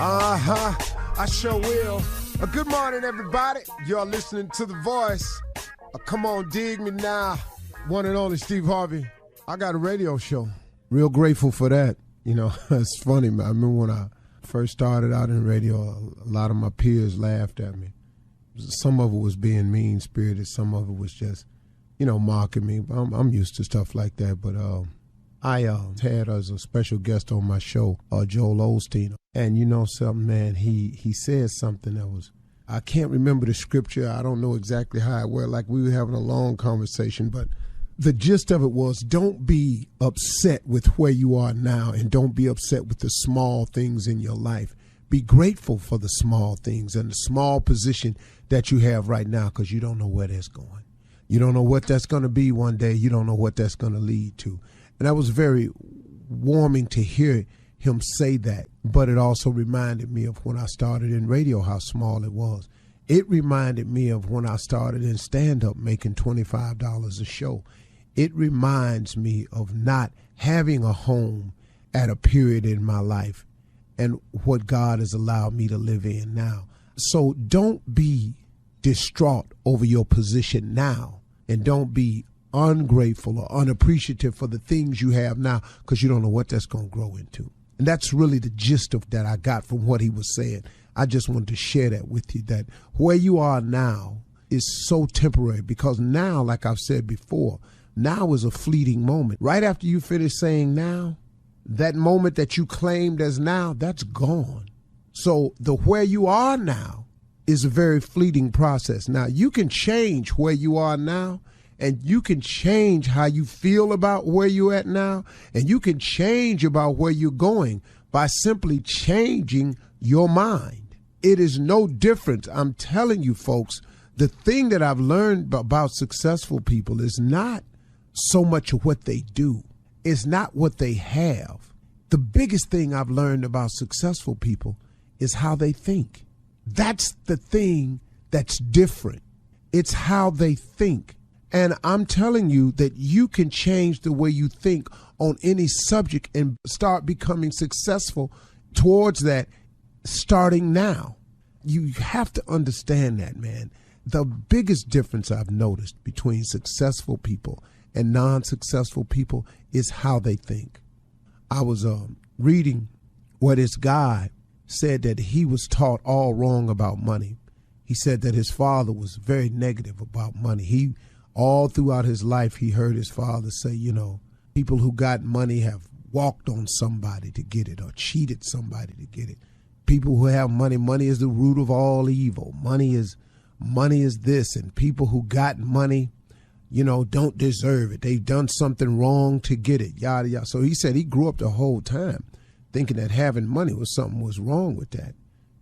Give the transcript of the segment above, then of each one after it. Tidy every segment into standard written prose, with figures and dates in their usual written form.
I sure will. Good morning, everybody. You're listening to The Voice. Come on, dig me now. One and only Steve Harvey. I got a radio show. Real grateful for that. You know, it's funny. I remember when I first started out in radio, a lot of my peers laughed at me. Some of it was being mean-spirited. Some of it was just, mocking me. I'm used to stuff like that. But I had as a special guest on my show, Joel Osteen. And you know something, man, he said something that was, I can't remember the scripture. I don't know exactly how it went. Like we were having a long conversation, but the gist of it was, don't be upset with where you are now, and don't be upset with the small things in your life. Be grateful for the small things and the small position that you have right now, because you don't know where that's going. You don't know what that's going to be one day. You don't know what that's going to lead to. And that was very warming to hear him say that. But it also reminded me of when I started in radio, how small it was. It reminded me of when I started in stand-up making $25 a show. It reminds me of not having a home at a period in my life and what God has allowed me to live in now. So don't be distraught over your position now, and don't be ungrateful or unappreciative for the things you have now, because you don't know what that's going to grow into. And that's really the gist of that I got from what he was saying. I just wanted to share that with you, that where you are now is so temporary, because now, like I've said before, now is a fleeting moment. Right after you finish saying now, that moment that you claimed as now, that's gone. So the where you are now is a very fleeting process. Now, you can change where you are now, and you can change how you feel about where you're at now, and you can change about where you're going by simply changing your mind. It is no different. I'm telling you, folks, the thing that I've learned about successful people is not so much of what they do. It's not what they have. The biggest thing I've learned about successful people is how they think. That's the thing that's different. It's how they think. And I'm telling you that you can change the way you think on any subject and start becoming successful towards that starting now. You have to understand that, man. The biggest difference I've noticed between successful people and non-successful people is how they think. I was reading where this guy said that he was taught all wrong about money. He said that his father was very negative about money. All throughout his life, he heard his father say, people who got money have walked on somebody to get it or cheated somebody to get it. People who have money is the root of all evil. Money is this, and people who got money, don't deserve it. They've done something wrong to get it, yada, yada. So he said he grew up the whole time thinking that having money was something was wrong with that.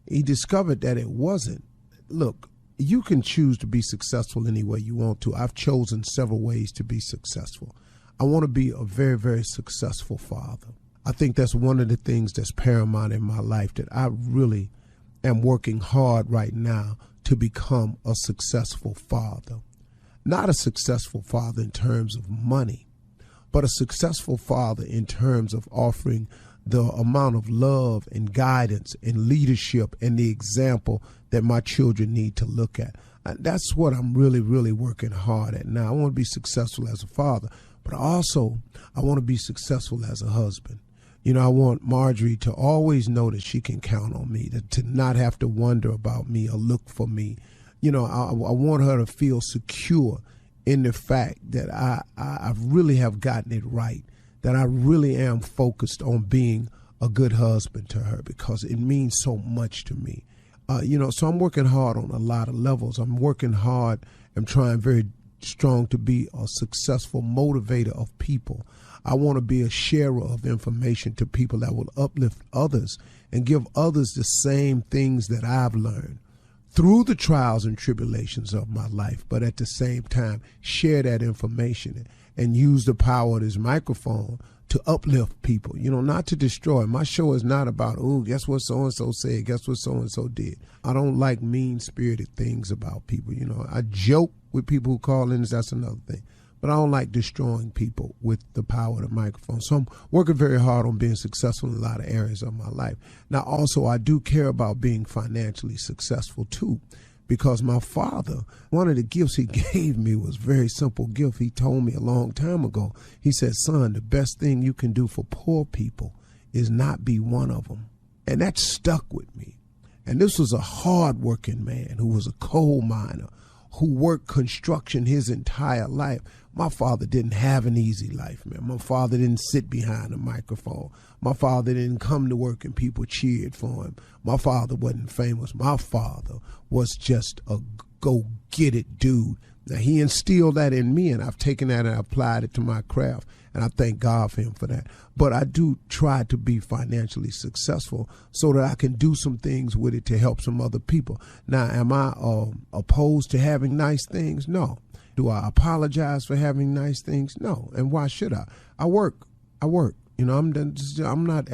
He discovered that it wasn't. Look, you can choose to be successful any way you want to. I've chosen several ways to be successful. I want to be a very, very successful father. I think that's one of the things that's paramount in my life, that I really am working hard right now to become a successful father. Not a successful father in terms of money, but a successful father in terms of offering the amount of love and guidance and leadership and the example that my children need to look at. And that's what I'm really, really working hard at now. I want to be successful as a father, but also I want to be successful as a husband. I want Marjorie to always know that she can count on me, to not have to wonder about me or look for me. I want her to feel secure in the fact that I really have gotten it right, that I really am focused on being a good husband to her, because it means so much to me. So I'm working hard on a lot of levels. I'm working hard. I'm trying very strong to be a successful motivator of people. I want to be a sharer of information to people that will uplift others and give others the same things that I've learned through the trials and tribulations of my life, but at the same time, share that information and use the power of this microphone to uplift people, not to destroy. My show is not about, guess what so-and-so said, guess what so-and-so did. I don't like mean-spirited things about people. I joke with people who call in, that's another thing. but I don't like destroying people with the power of the microphone. So I'm working very hard on being successful in a lot of areas of my life. Now, also, I do care about being financially successful, too, because my father, one of the gifts he gave me was a very simple gift. He told me a long time ago, he said, son, the best thing you can do for poor people is not be one of them. And that stuck with me. And this was a hard-working man who was a coal miner, who worked construction his entire life. My father didn't have an easy life, man. My father didn't sit behind a microphone. My father didn't come to work and people cheered for him. My father wasn't famous. My father was just a go-get-it dude. Now, he instilled that in me, and I've taken that and applied it to my craft, and I thank God for him for that. But I do try to be financially successful so that I can do some things with it to help some other people. Now, am I opposed to having nice things? No. Do I apologize for having nice things? No. And why should I? I work. You know, I'm not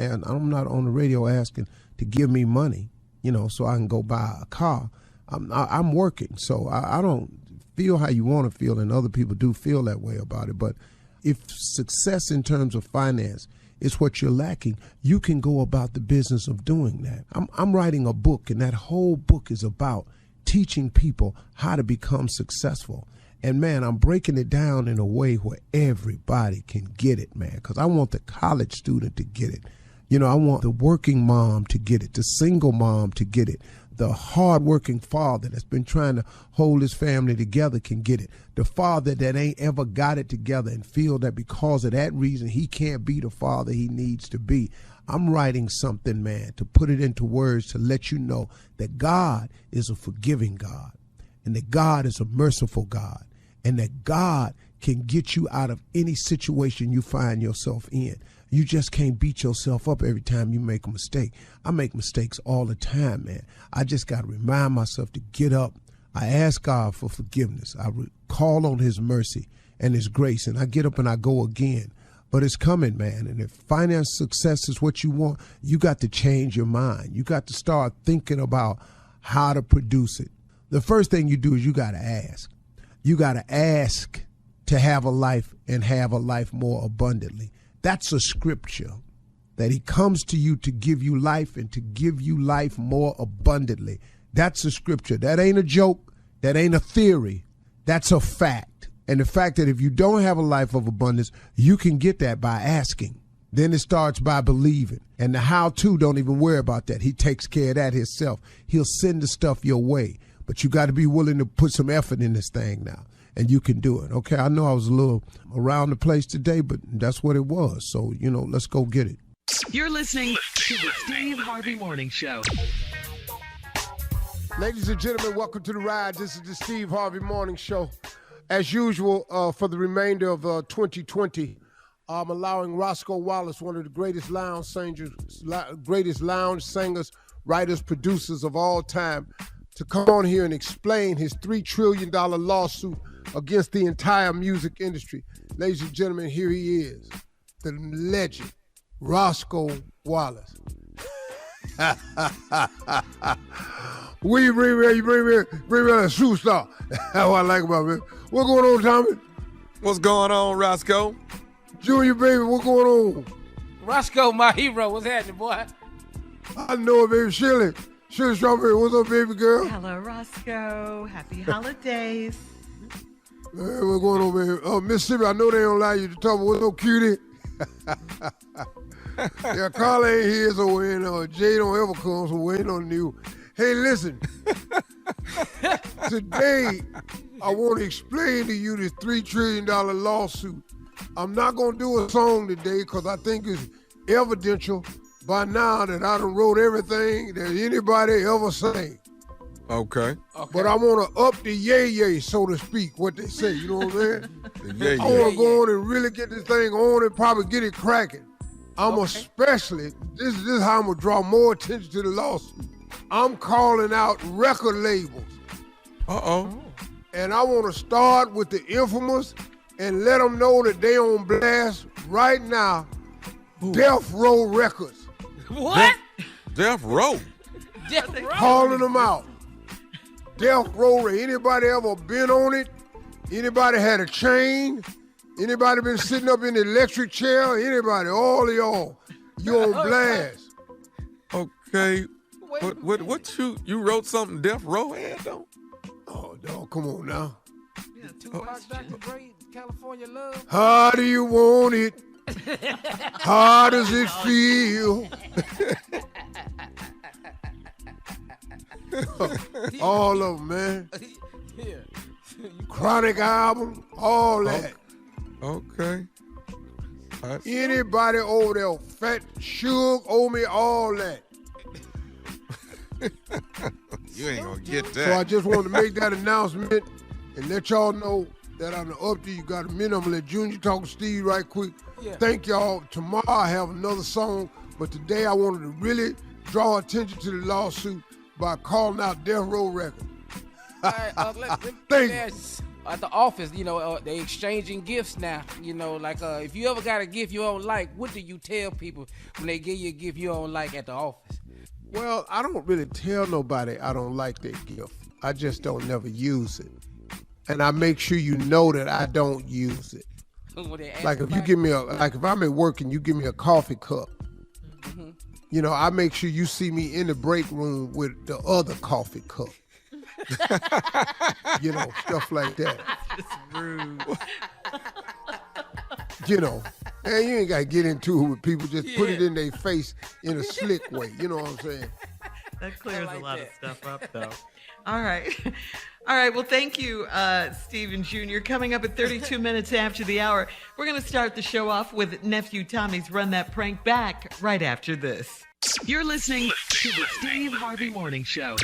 on the radio asking to give me money, you know, so I can go buy a car. I'm working, so I don't feel how you want to feel, and other people do feel that way about it. But if success in terms of finance is what you're lacking, you can go about the business of doing that. I'm writing a book, and that whole book is about teaching people how to become successful. And, man, I'm breaking it down in a way where everybody can get it, man, because I want the college student to get it. You know, I want the working mom to get it, the single mom to get it. The hardworking father that's been trying to hold his family together can get it. The father that ain't ever got it together and feel that because of that reason he can't be the father he needs to be. I'm writing something, man, to put it into words to let you know that God is a forgiving God, and that God is a merciful God, and that God can get you out of any situation you find yourself in. You just can't beat yourself up every time you make a mistake. I make mistakes all the time, man. I just got to remind myself to get up. I ask God for forgiveness. I call on his mercy and his grace, and I get up and I go again. But it's coming, man. And if finance success is what you want, you got to change your mind. You got to start thinking about how to produce it. The first thing you do is you got to ask. You got to ask to have a life and have a life more abundantly. That's a scripture, that he comes to you to give you life and to give you life more abundantly. That's a scripture. That ain't a joke. That ain't a theory. That's a fact. And the fact that if you don't have a life of abundance, you can get that by asking. Then it starts by believing. And the how-to, don't even worry about that. He takes care of that himself. He'll send the stuff your way. But you got to be willing to put some effort in this thing now. And you can do it. Okay, I know I was a little around the place today, but that's what it was. So, you know, let's go get it. You're listening to the Steve Harvey Morning Show. Ladies and gentlemen, welcome to the ride. This is the Steve Harvey Morning Show. As usual, for the remainder of 2020, I'm allowing Roscoe Wallace, one of the greatest lounge singers, writers, producers of all time, to come on here and explain his $3 trillion lawsuit against the entire music industry. Ladies and gentlemen, here he is, the legend, Roscoe Wallace. We bring me a superstar. That's what I like about it. What's going on, Tommy? What's going on, Roscoe? Junior, baby, what's going on? Roscoe, my hero. What's happening, boy? I know it, baby. Shirley Strawberry, what's up, baby girl? Hello, Roscoe. Happy holidays. Hey, what's going on, baby? Mississippi, I know they don't allow you to talk, but what's up, cutie? Yeah, Carla ain't here, so Jay don't ever come, so we're waiting on you. Hey, listen. Today, I want to explain to you this $3 trillion lawsuit. I'm not going to do a song today because I think it's evidential by now that I done wrote everything that anybody ever sang. Okay. But I want to up the yay, so to speak, what they say, you know what I'm saying? I want to go on and really get this thing on and probably get it cracking. Especially, this is how I'm going to draw more attention to the lawsuit. I'm calling out record labels. Uh-oh. And I want to start with the infamous and let them know that they on blast right now. Ooh. Death Row Records. What? Death Row? Death Row? Calling them out. Death Row, anybody ever been on it? Anybody had a chain? Anybody been sitting up in the electric chair? Anybody? All of y'all. You on blast. Okay. What you wrote something Death Row had though? Oh, dog, come on now. Yeah, Tupac, Dr. Dre, California Love. How do you want it? How does it feel? All of them, man. Yeah. Chronic album, all that. Okay. Anybody over there, Fat Suge, owe me all that. You ain't gonna get that. So I just wanted to make that announcement and let y'all know that on the up to you got a minute. I'm gonna let Junior talk to Steve right quick. Yeah. Thank y'all. Tomorrow I have another song, but today I wanted to really draw attention to the lawsuit by calling out Death Row Records. All right, Thank you. At the office, they exchanging gifts now. Like if you ever got a gift you don't like, what do you tell people when they give you a gift you don't like at the office? Well, I don't really tell nobody I don't like their gift. I just don't never use it. And I make sure you know that I don't use it. Like if you give me if I'm at work and you give me a coffee cup, I make sure you see me in the break room with the other coffee cup. Stuff like that. It's rude. And you ain't got to get into it with people. Just put it in their face in a slick way. You know what I'm saying? That clears like a lot that. of stuff up, though. All right. All right. Well, thank you, Stephen Jr. Coming up at 32 minutes after the hour, we're going to start the show off with Nephew Tommy's Run That Prank Back right after this. You're listening to the Steve Harvey Morning Show.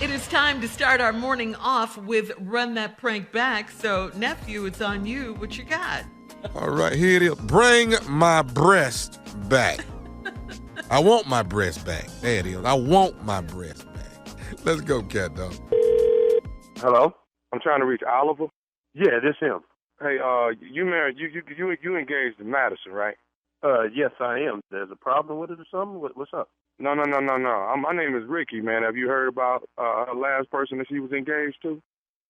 It is time to start our morning off with Run That Prank Back. So, Nephew, it's on you. What you got? All right, here it is. Bring my breast back. I want my breast back. There it is. I want my breast back. Let's go, cat dog. Hello? I'm trying to reach Oliver. Yeah, this him. Hey, you married? You engaged in Madison, right? Yes, I am. There's a problem with it or something? What's up? No. My name is Ricky, man. Have you heard about her last person that she was engaged to?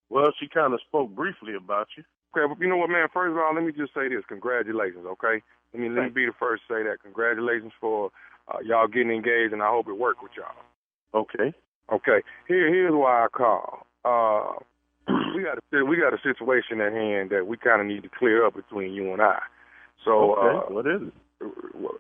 Well, she kind of spoke briefly about you. Okay, but you know what, man? First of all, let me just say this. Congratulations, okay? Let me be the first to say that. Congratulations for y'all getting engaged, and I hope it worked with y'all. Okay. Okay. Here's why I call. We got a situation at hand that we kind of need to clear up between you and I. So, okay. What is it?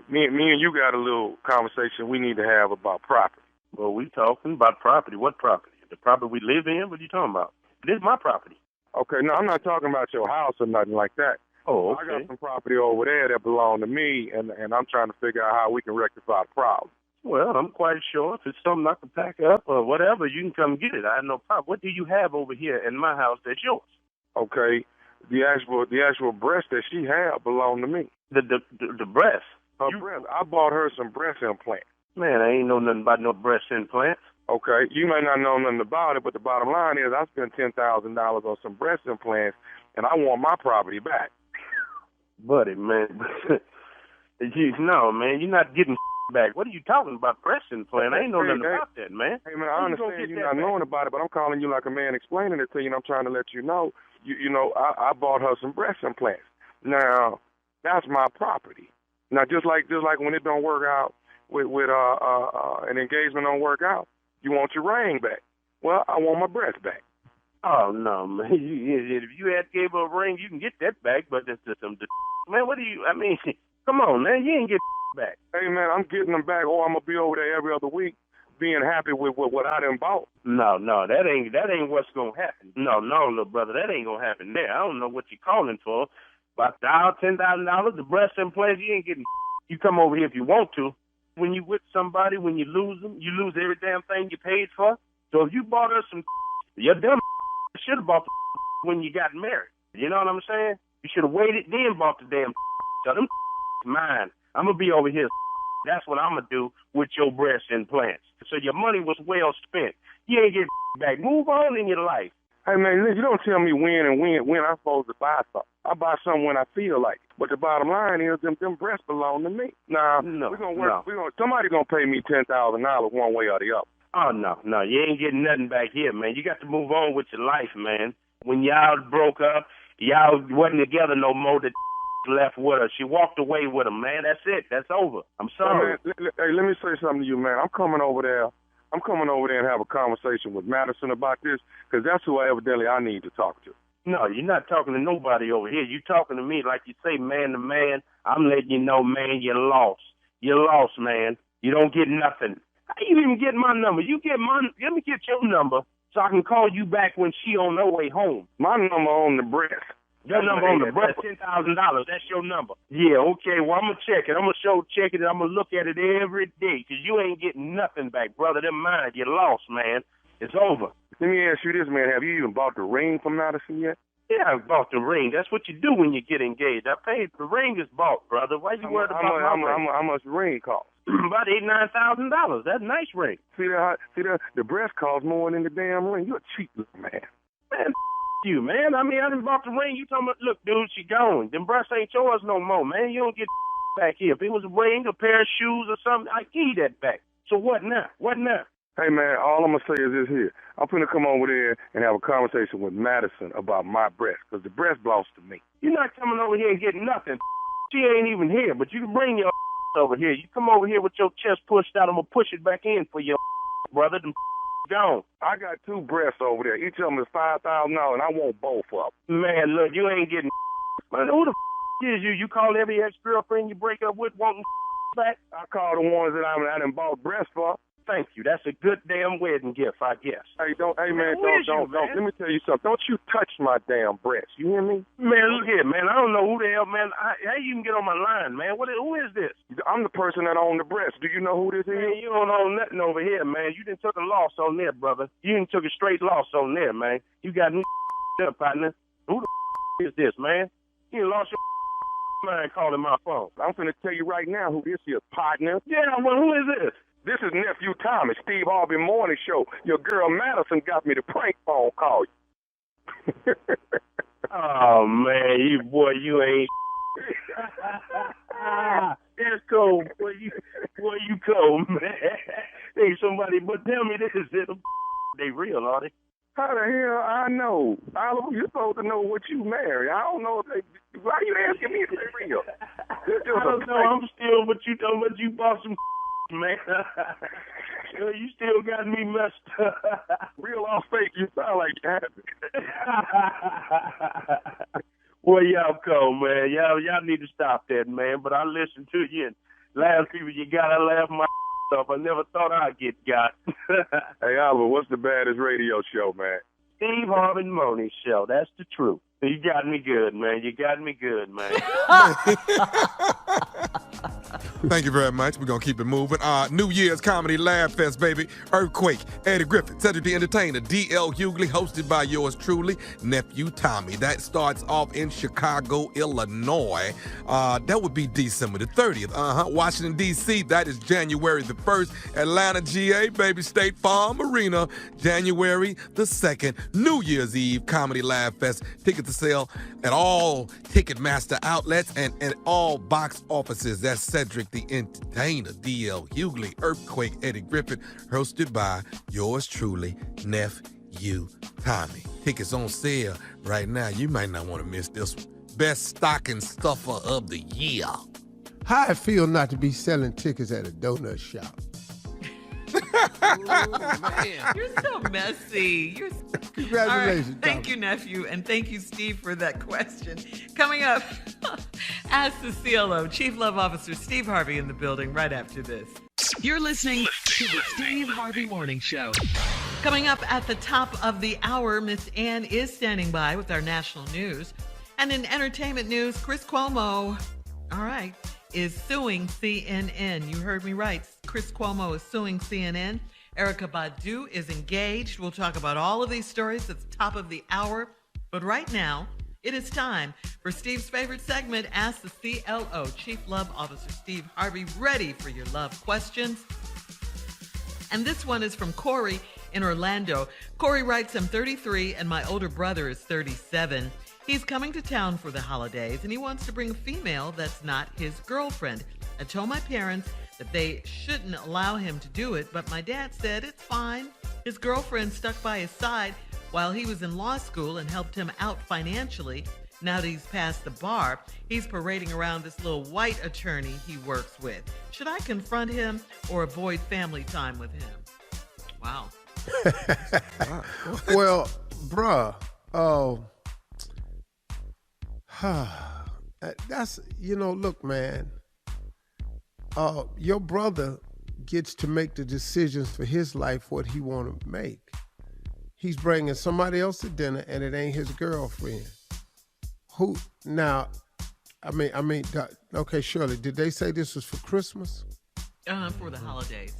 Me and you got a little conversation we need to have about property. Well, we talking about property. What property? The property we live in? What are you talking about? This is my property. Okay, no, I'm not talking about your house or nothing like that. Oh, okay. I got some property over there that belong to me, and I'm trying to figure out how we can rectify the problem. Well, I'm quite sure if it's something I can pack up or whatever, you can come get it. I have no problem. What do you have over here in my house that's yours? Okay, the actual breast that she had belonged to me. The breast? Her breast. I bought her some breast implants. Man, I ain't know nothing about no breast implants. Okay, you may not know nothing about it, but the bottom line is I spent $10,000 on some breast implants, and I want my property back. Buddy, man. No, man, you're not getting back. What are you talking about, breast implant? I ain't know nothing about that, man. Hey, man, I understand you're not knowing about it, but I'm calling you like a man explaining it to you, and I'm trying to let you know. I bought her some breast implants. Now, that's my property. Now, just like when it don't work out with an engagement don't work out, you want your ring back. Well, I want my breast back. Oh, no, man. If you had gave her a ring, you can get that back, but that's just some... Man, come on, man. You ain't get back. Hey, man, I'm getting them back, or I'm going to be over there every other week being happy with what I done bought. No, that ain't what's going to happen. No, little brother, that ain't going to happen there. I don't know what you're calling for. About $10,000, the breast implants, you ain't getting... You come over here if you want to. When you with somebody, when you lose them, you lose every damn thing you paid for. So if you bought her some, your dumb should have bought the when you got married. You know what I'm saying? You should have waited, then bought the damn. So them mine. I'm going to be over here. That's what I'm going to do with your breast implants. So your money was well spent. You ain't get back. Move on in your life. Hey, man, you don't tell me when I'm supposed to buy something. I buy something when I feel like it. But the bottom line is them breasts belong to me. Now, we're going to work. No. Somebody's going to pay me $10,000 one way or the other. Oh, no. You ain't getting nothing back here, man. You got to move on with your life, man. When y'all broke up, y'all wasn't together no more. The left with her. She walked away with him, man. That's it. That's over. I'm sorry. Hey, let me say something to you, man. I'm coming over there and have a conversation with Madison about this, because that's who evidently I need to talk to. No, you're not talking to nobody over here. You're talking to me like you say, man to man. I'm letting you know, man, you lost. You lost, man. You don't get nothing. How you even get my number? Let me get your number so I can call you back when she on her way home. My number on the breast. Your number on the breast, $10,000. That's your number. Yeah, okay. Well, I'm going to check it. I'm going to check it, and I'm going to look at it every day, because you ain't getting nothing back, brother. Them mine. You lost, man. It's over. Let me ask you this, man. Have you even bought the ring from Madison yet? Yeah, I bought the ring. That's what you do when you get engaged. I paid. The ring is bought, brother. Why you worried about how much the ring cost? About $8,000-$9,000. That's a nice ring. See that? The breast costs more than the damn ring. You're a cheap little man. Man, you, man. I mean, I done bought the ring. You talking about, look, dude, she gone. Them breasts ain't yours no more, man. You don't get back here. If it was a ring, a pair of shoes or something, I'd give you that back. So what now? What now? Hey, man, all I'm going to say is this here. I'm going to come over there and have a conversation with Madison about my breast, because the breast belongs to me. You're not coming over here and getting nothing. She ain't even here, but you can bring your over here. You come over here with your chest pushed out, I'm going to push it back in for your brother. Them gone. I got 2 breasts over there. Each of them is $5,000, and I want both of them. Man, look, you ain't getting man, who the is you? You call every ex-girlfriend you break up with wanting back? I call the ones that I done bought breasts for. Thank you. That's a good damn wedding gift, I guess. Hey, don't. Let me tell you something. Don't you touch my damn breast. You hear me? Man, look here, man. I don't know who the hell, man. How you even get on my line, man? Who is this? I'm the person that owned the breast. Do you know who this is? Man, you don't own nothing over here, man. You done took a loss on there, brother. You done took a straight loss on there, man. You got me up, partner. Who the is this, man? You lost your mind calling my phone. I'm finna tell you right now who this is, partner. Yeah, well, who is this? This is Nephew Tommy, Steve Harvey Morning Show. Your girl Madison got me to prank phone call you. Oh, man, you ain't. That's cold. Boy, you cold, man. Ain't somebody but tell me this is they real, are they? How the hell I know? Oliver, you're supposed to know what you marry. I don't know if they. Why are you asking me if they real? I don't know. I'm still what you know, but you bought some. Man, you still got me messed up. Real off fake, you sound like that. Well, y'all cold, man. Y'all need to stop that, man. But I listened to you, and last people you got, I laughed my off. I never thought I'd get got. Hey, Oliver, what's the baddest radio show, man? Steve Harvey Morning Show. That's the truth. You got me good, man. You got me good, man. Thank you very much. We're going to keep it moving. New Year's Comedy Laugh Fest, baby. Earthquake, Eddie Griffin, Cedric the Entertainer, D.L. Hughley, hosted by yours truly, Nephew Tommy. That starts off in Chicago, Illinois. That would be December the 30th. Washington, D.C., that is January the 1st. Atlanta, GA, baby, State Farm Arena, January the 2nd. New Year's Eve Comedy Laugh Fest. Tickets to sale at all Ticketmaster outlets and at all box offices. That's Cedric the Entertainer, D.L. Hughley, Earthquake, Eddie Griffin, hosted by yours truly, Nephew Tommy. Tickets on sale right now. You might not want to miss this one. Best stocking stuffer of the year. How it feel not to be selling tickets at a donut shop? Ooh, man. You're so messy. Congratulations. All right. Tommy. Thank you, nephew, and thank you, Steve, for that question. Coming up, Ask the CLO, Chief Love Officer Steve Harvey in the building right after this. You're listening to the Steve Harvey Morning Show. Coming up at the top of the hour, Miss Ann is standing by with our national news. And in entertainment news, Chris Cuomo, is suing CNN. You heard me right. Chris Cuomo is suing CNN. Erykah Badu is engaged. We'll talk about all of these stories at the top of the hour. But right now, it is time for Steve's favorite segment, Ask the CLO. Chief Love Officer Steve Harvey, ready for your love questions. And this one is from Corey in Orlando. Corey writes, I'm 33 and my older brother is 37. He's coming to town for the holidays and he wants to bring a female that's not his girlfriend. I told my parents that they shouldn't allow him to do it, but my dad said it's fine. His girlfriend stuck by his side while he was in law school and helped him out financially. Now that he's passed the bar, he's parading around this little white attorney he works with. Should I confront him or avoid family time with him? Wow. Well, bruh, that's, look, man, your brother gets to make the decisions for his life, what he want to make. He's bringing somebody else to dinner and it ain't his girlfriend. Who now? Okay, Shirley, did they say this was for Christmas? For the holidays.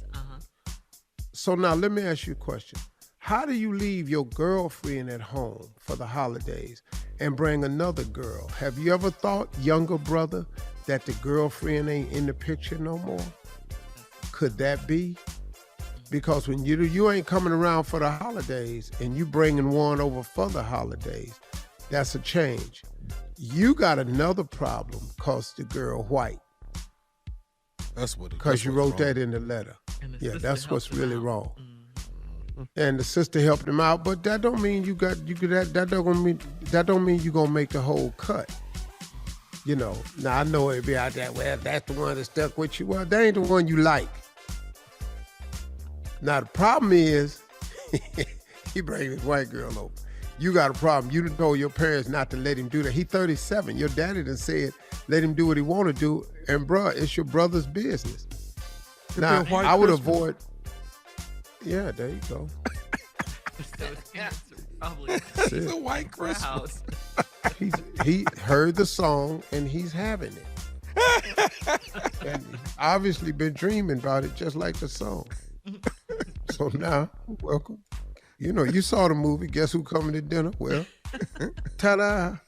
So now let me ask you a question. How do you leave your girlfriend at home for the holidays and bring another girl? Have you ever thought, younger brother, that the girlfriend ain't in the picture no more? Could that be? Because when you ain't coming around for the holidays and you bringing one over for the holidays, that's a change. You got another problem because the girl white. That's what it is. Because you wrote that in the letter. Yeah, that's what's really wrong. Mm-hmm. And the sister helped him out, but that don't mean that don't mean you gonna make the whole cut. Now I know it be out there. Well, that's the one that stuck with you. Well, that ain't the one you like. Now the problem is, he brings this white girl over. You got a problem. You done told your parents not to let him do that. He 37. Your daddy done said, let him do what he want to do. And bruh, it's your brother's business. Now, I would avoid. Yeah, there you go. It's a white Christmas. He heard the song and he's having it. And he's obviously been dreaming about it just like the song. So now, welcome. You saw the movie. Guess who coming to dinner? Well, ta-da.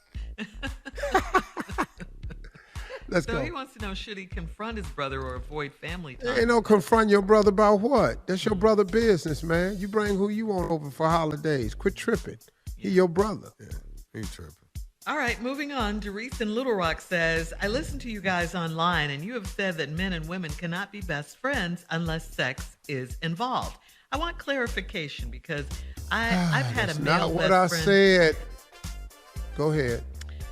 Let's go. So he wants to know, should he confront his brother or avoid family time? Ain't no confront your brother about what? That's your brother business, man. You bring who you want over for holidays. Quit tripping. He your brother. Yeah, he tripping. All right, moving on. Doris in Little Rock says, I listened to you guys online, and you have said that men and women cannot be best friends unless sex is involved. I want clarification because I've had a male best friend. That's not what I said. Go ahead.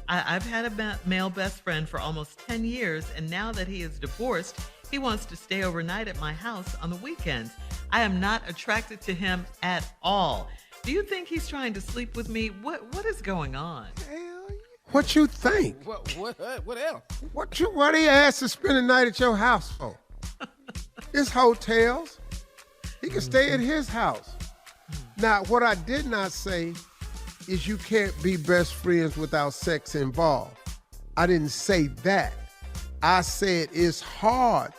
I've had a male best friend for almost 10 years, and now that he is divorced, he wants to stay overnight at my house on the weekends. I am not attracted to him at all. Do you think he's trying to sleep with me? What is going on? What you think? What else? Why do you ask to spend the night at your house for? It's hotels. He can stay at his house. Now, what I did not say is you can't be best friends without sex involved. I didn't say that. I said it's hard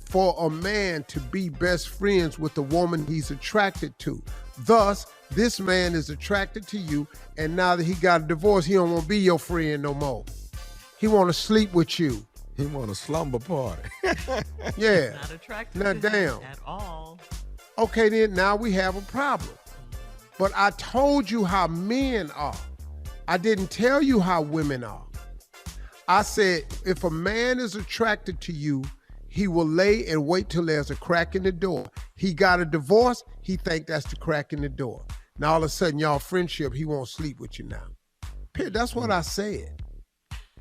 for a man to be best friends with the woman he's attracted to. Thus, this man is attracted to you, and now that he got a divorce, he don't want to be your friend no more. He want to sleep with you. He want a slumber party. Yeah. Not attracted now, to damn. him at all. Okay, then now we have a problem. But I told you how men are. I didn't tell you how women are. I said, if a man is attracted to you, he will lay and wait till there's a crack in the door. He got a divorce, he think that's the crack in the door. Now all of a sudden, y'all friendship, he won't sleep with you now. That's what I said.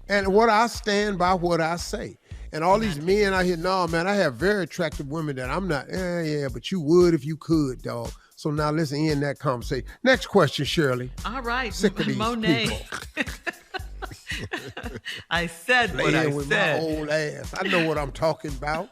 And what I stand by what I say. And all these men out here, no, man, I have very attractive women that I'm not, yeah, but you would if you could, dog. So now let's end that conversation. Next question, Shirley. All right, sick of these Monet. I said what I with said. My old ass. I know what I'm talking about.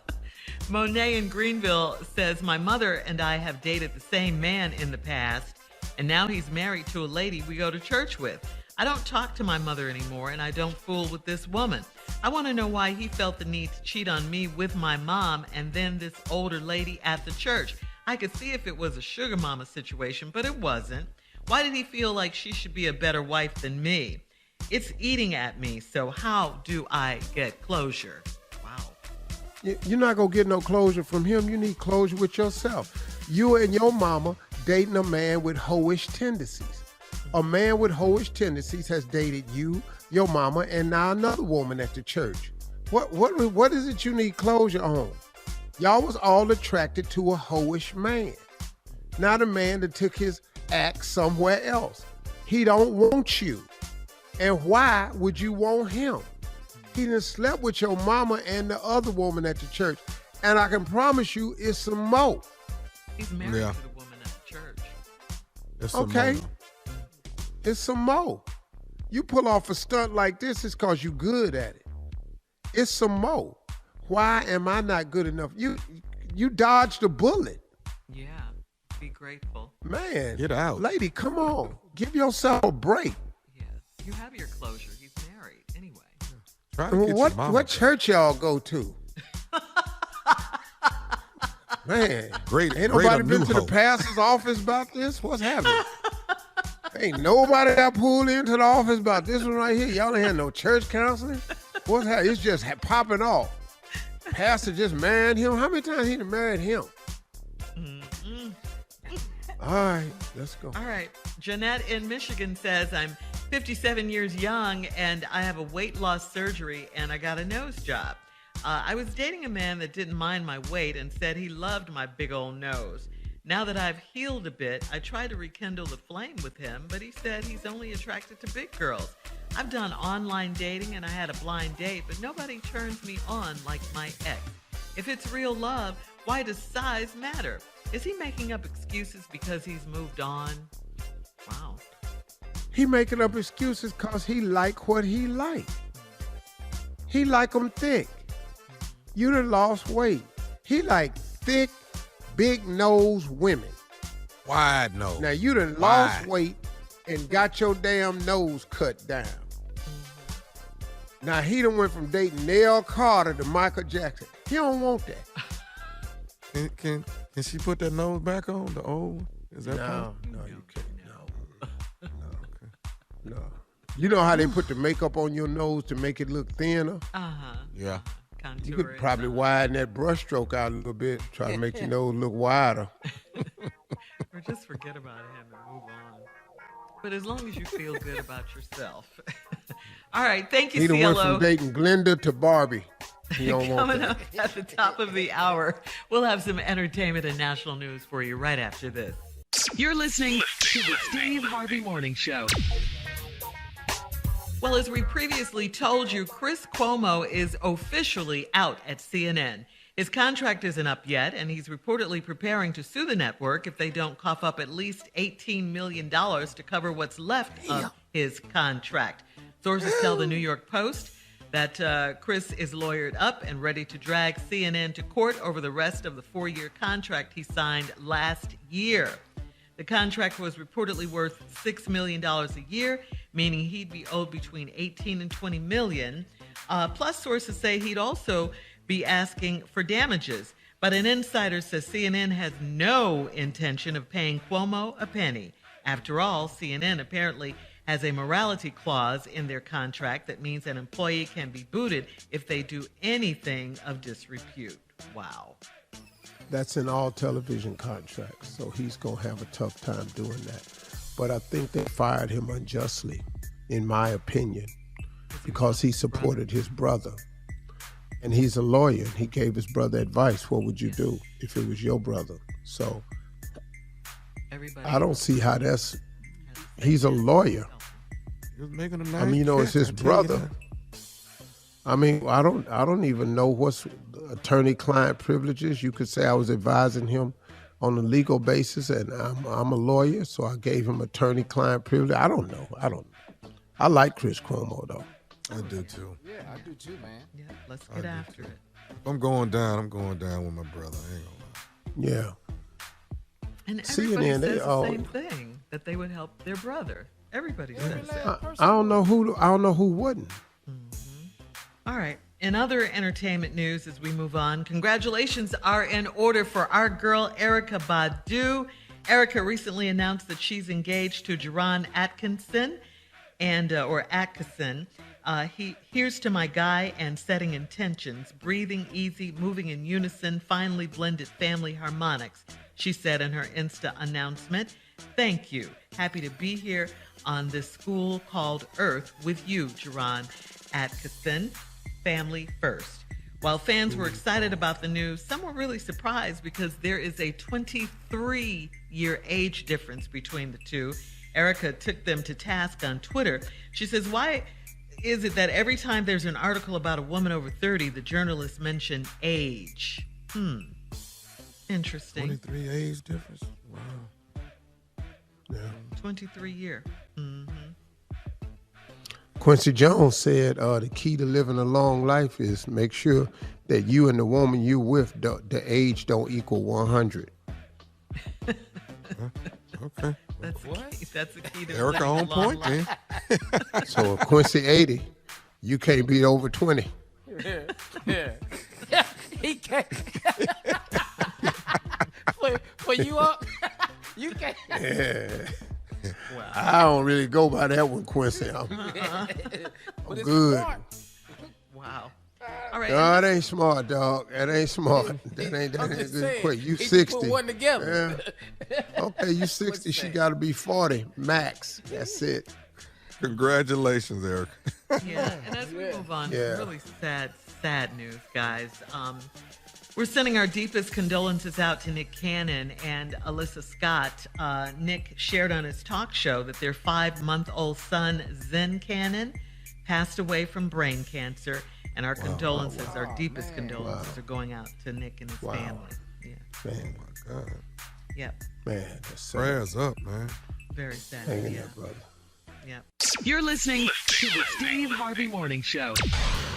Monet in Greenville says, my mother and I have dated the same man in the past, and now he's married to a lady we go to church with. I don't talk to my mother anymore, and I don't fool with this woman. I want to know why he felt the need to cheat on me with my mom and then this older lady at the church. I could see if it was a sugar mama situation, but it wasn't. Why did he feel like she should be a better wife than me? It's eating at me, so how do I get closure? Wow. You're not going to get no closure from him. You need closure with yourself. You and your mama dating a man with hoish tendencies. A man with hoish tendencies has dated you, your mama, and now another woman at the church. What is it you need closure on? Y'all was all attracted to a hoish man. Not a man that took his act somewhere else. He don't want you. And why would you want him? He done slept with your mama and the other woman at the church. And I can promise you it's some more. He's married to the woman at the church. It's Okay? It's some more. You pull off a stunt like this, it's because you good at it. It's some more. Why am I not good enough? You dodged a bullet. Yeah, be grateful. Man. Get out. Lady, come on. Give yourself a break. Yes, you have your closure. He's married anyway. Try to get your mama. What church y'all go to? Man, ain't nobody been to the pastor's office about this? What's happening? Ain't nobody got pulled into the office about this one right here. Y'all ain't had no church counseling? What's happening? It's just popping off. Pastor just married him. How many times he done married him? All right, let's go. All right. Jeanette in Michigan says, I'm 57 years young and I have a weight loss surgery and I got a nose job. I was dating a man that didn't mind my weight and said he loved my big old nose. Now that I've healed a bit, I tried to rekindle the flame with him, but he said he's only attracted to big girls. I've done online dating and I had a blind date, but nobody turns me on like my ex. If it's real love, why does size matter? Is he making up excuses because he's moved on? Wow. He making up excuses because he like what he like. He like them thick. You done lost weight. He like thick, big nose women. Wide nose. Now you done lost weight and got your damn nose cut down. Now he done went from dating Nell Carter to Michael Jackson. He don't want that. Can she put that nose back on? The old? Is that No, you can't. No. You know how they put the makeup on your nose to make it look thinner? Uh-huh. Yeah. Contour You could it. probably widen that brush stroke out a little bit, try to make your nose look wider. Or just forget about him and move on. But as long as you feel good about yourself. All right. Thank you, He done went CLO. from dating Glenda to Barbie. He don't want Coming that. up at the top of the hour, we'll have some entertainment and national news for you right after this. You're listening to the Steve Harvey Morning Show. Well, as we previously told you, Chris Cuomo is officially out at CNN. His contract isn't up yet, and he's reportedly preparing to sue the network if they don't cough up at least $18 million to cover what's left of his contract. Sources tell the New York Post that Chris is lawyered up and ready to drag CNN to court over the rest of the 4-year contract he signed last year. The contract was reportedly worth $6 million a year, meaning he'd be owed between $18 and $20 million. Plus, sources say he'd also be asking for damages. But an insider says CNN has no intention of paying Cuomo a penny. After all, CNN apparently has a morality clause in their contract that means an employee can be booted if they do anything of disrepute. Wow. That's in all television contracts, so he's going to have a tough time doing that. But I think they fired him unjustly, in my opinion, because he supported his brother. And he's a lawyer. He gave his brother advice. What would you do if it was your brother? So I don't see how that's... He's a lawyer. He was making a nice I mean, you know, it's his brother. I mean, I don't even know what's attorney-client privileges. You could say I was advising him on a legal basis, and I'm a lawyer, so I gave him attorney-client privilege. I don't know. I like Chris Cuomo, though. I do, too. Yeah, I do too, man. Yeah, let's get after it. If I'm going down with my brother. I ain't gonna lie. Yeah. And everybody CNN, says the same thing, that they would help their brother. Everybody says that. I don't know who wouldn't. All right. In other entertainment news, as we move on, congratulations are in order for our girl Erykah Badu. Erykah recently announced that she's engaged to Jerron Atkinson, or Atkinson. Here's to my guy and setting intentions, breathing easy, moving in unison, finely blended family harmonics, she said in her Insta announcement. Thank you. Happy to be here on this school called Earth with you, Jerron Atkinson. Family first. While fans were excited about the news, some were really surprised because there is a 23-year age difference between the two. Erica took them to task on Twitter. She says, why is it that every time there's an article about a woman over 30, the journalists mention age? Interesting. 23 age difference? Wow. Yeah. 23-year. Quincy Jones said the key to living a long life is make sure that you and the woman you with, the age don't equal 100. Okay. That's the key to Erica on point, life. then. So if Quincy 80, you can't be over 20. Yeah. He can't. for you up, you can't. Yeah. Wow. I don't really go by that one, Quincy. I'm But it's good. smart. Wow. All right. No, it ain't smart, dog. That ain't smart. That ain't I'm good. just saying, Quick. You if you 60. put one together. Yeah. Okay, you 60. She got to be 40 max. That's it. Congratulations, Erica. Yeah, and as we move on, Yeah. really sad news, guys. We're sending our deepest condolences out to Nick Cannon and Alyssa Scott. Nick shared on his talk show that their 5-month-old son, Zen Cannon, passed away from brain cancer. And our condolences, our deepest condolences are going out to Nick and his family. Yeah. Man, Oh, my God. Yep. man, that's sad. Prayers up, man. Very sad. Hang in Yeah. there, brother. Yep. You're listening to the Steve Harvey Morning Show.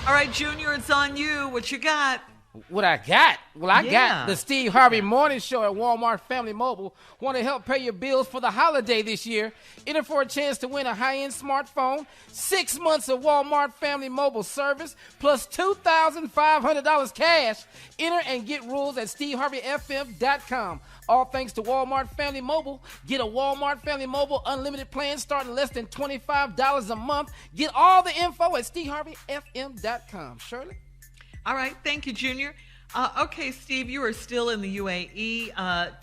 All right, Junior, it's on you. What you got? What I got? Well, I Yeah. got the Steve Harvey Morning Show at Walmart Family Mobile. Want to help pay your bills for the holiday this year? Enter for a chance to win a high-end smartphone, 6 months of Walmart Family Mobile service, plus $2,500 cash. Enter and get rules at steveharveyfm.com. All thanks to Walmart Family Mobile. Get a Walmart Family Mobile unlimited plan starting less than $25 a month. Get all the info at steveharveyfm.com. Shirley? All right, thank you, Junior. Okay, Steve, you are still in the UAE.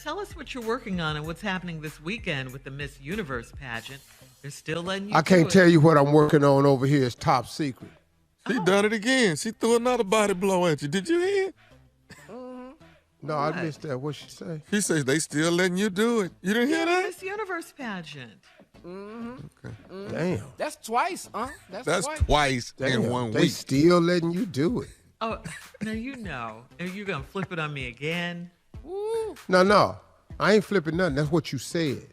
Tell us what you're working on and what's happening this weekend with the Miss Universe pageant. They're still letting you I can't tell you what I'm working on over here. It's top secret. She done it again. She threw another body blow at you. Did you hear? No, I missed that. What she say? She says they still letting you do it. You didn't hear that? Miss Universe pageant. Damn. That's twice, huh? That's twice in Damn. 1 They week. still letting you do it. Oh, now you know. Are you going to flip it on me again? No. I ain't flipping nothing. That's what you said.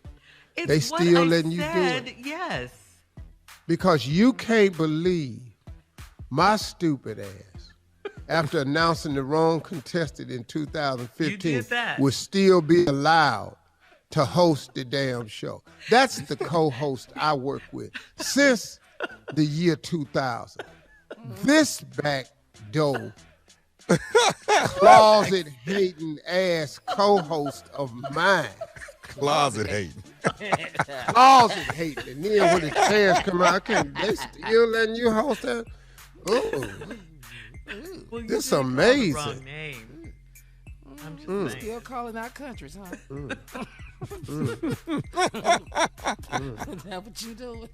It's They what still I letting you do said, it. Yes. Because you can't believe my stupid ass, after announcing the wrong contestant in 2015, You did that. would still be allowed to host the damn show. That's the co-host I work with since the year 2000. This backdoor, closet-hating ass co-host of mine. Closet hating. Closet-hating. And then when the chance come out, they still letting you host that? Ooh. Well, you This did call the amazing. wrong name. I'm just saying. Still calling out countries, huh? Is that what you doing?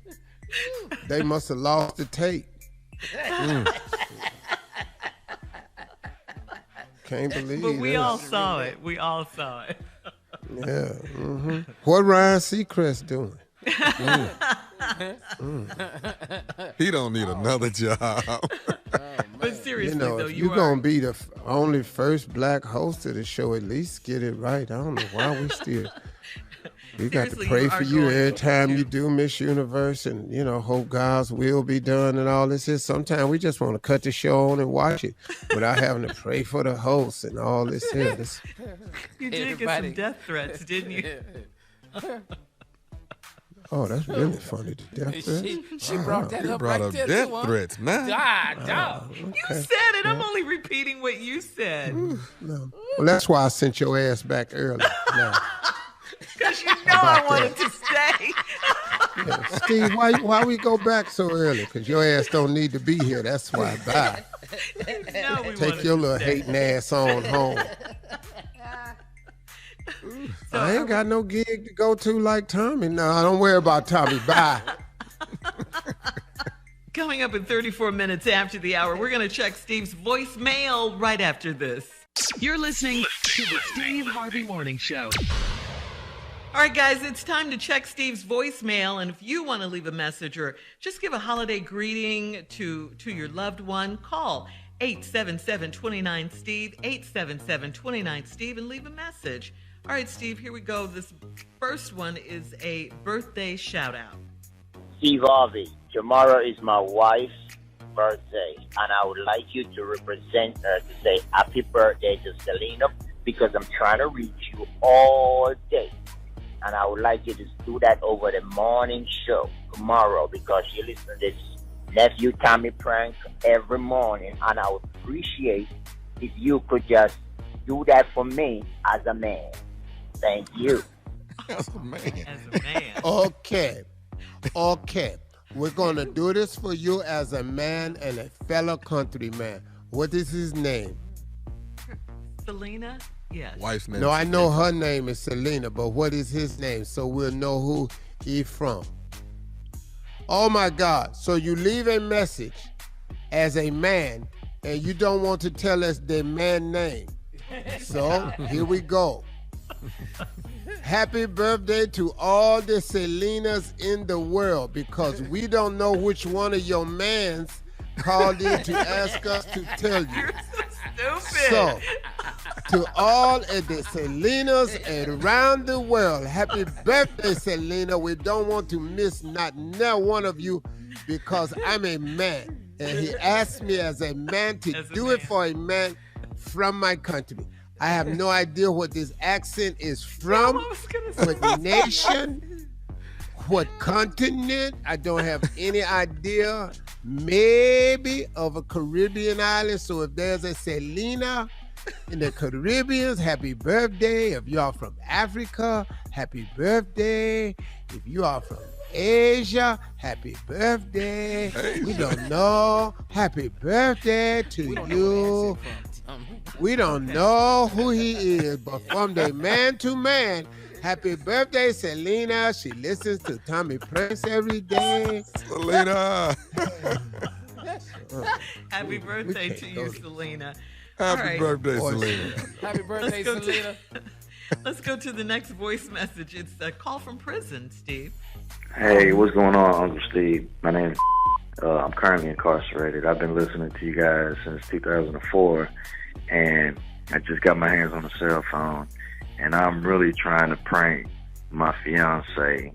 They must have lost the tape. Can't believe But we this. all saw it. We all saw it. Yeah. What Ryan Seacrest doing? He don't need another job. But seriously, You know, though, if you you're are. going to be the only first black host of the show, at least get it right. I don't know why we still... We got to Seriously, pray you for are you going every time to- you do Miss Universe and, hope God's will be done and all this. Sometimes we just want to cut the show on and watch it without having to pray for the host and all this here. You did get some death threats, didn't you? Oh, that's really funny. The death threat? She brought that He up brought right up there, death too, huh? threats now. Dog. You said it. I'm only repeating what you said. No. Well, that's why I sent your ass back early. Now, Because you know I wanted to stay. Steve, why we go back so early? Because your ass don't need to be here. That's why. Bye. No, we Take wanted your to little stay. hating ass on home. I ain't got no gig to go to like Tommy. No, don't worry about Tommy. Bye. Coming up in 34 minutes after the hour, we're going to check Steve's voicemail right after this. You're listening to the Steve Harvey Morning Show. All right, guys, it's time to check Steve's voicemail. And if you want to leave a message or just give a holiday greeting to your loved one, call 877-29-STEVE, 877-29-STEVE, and leave a message. All right, Steve, here we go. This first one is a birthday shout-out. Steve Harvey, tomorrow is my wife's birthday, and I would like you to represent her to say happy birthday to Selena, because I'm trying to reach you all day. And I would like you to do that over the morning show tomorrow, because you listen to this Nephew Tommy prank every morning, and I would appreciate if you could just do that for me as a man. Thank you. As a man. As a man. Okay. We're going to do this for you as a man and a fellow countryman. What is his name? Selena? Yes. Wife's name. No, I know her name is Selena, but what is his name? So we'll know who he's from. Oh my God. So you leave a message as a man and you don't want to tell us the man name. So here we go. Happy birthday to all the Selenas in the world, because we don't know which one of your mans called in to ask us to tell you. You're so stupid. So, to all of the Selenas around the world, happy birthday, Selena. We don't want to miss not one of you, because I'm a man. And he asked me as a man to do it for a man from my country. I have no idea what this accent is from, what nation, what continent. I don't have any idea. Maybe of a Caribbean island. So if there's a Selena in the Caribbean, happy birthday. If you are from Africa, happy birthday. If you are from Asia, happy birthday. We don't know. Happy birthday to you. We don't know who he is, but from the man to man, happy birthday, Selena. She listens to Tommy Prince every day. Selena. Happy birthday to you, Selena. Happy birthday, Selena. Happy birthday, Selena. Let's go to the next voice message. It's a call from prison, Steve. Hey, what's going on, Uncle Steve? My name is I'm currently incarcerated. I've been listening to you guys since 2004, and I just got my hands on a cell phone, and I'm really trying to prank my fiance.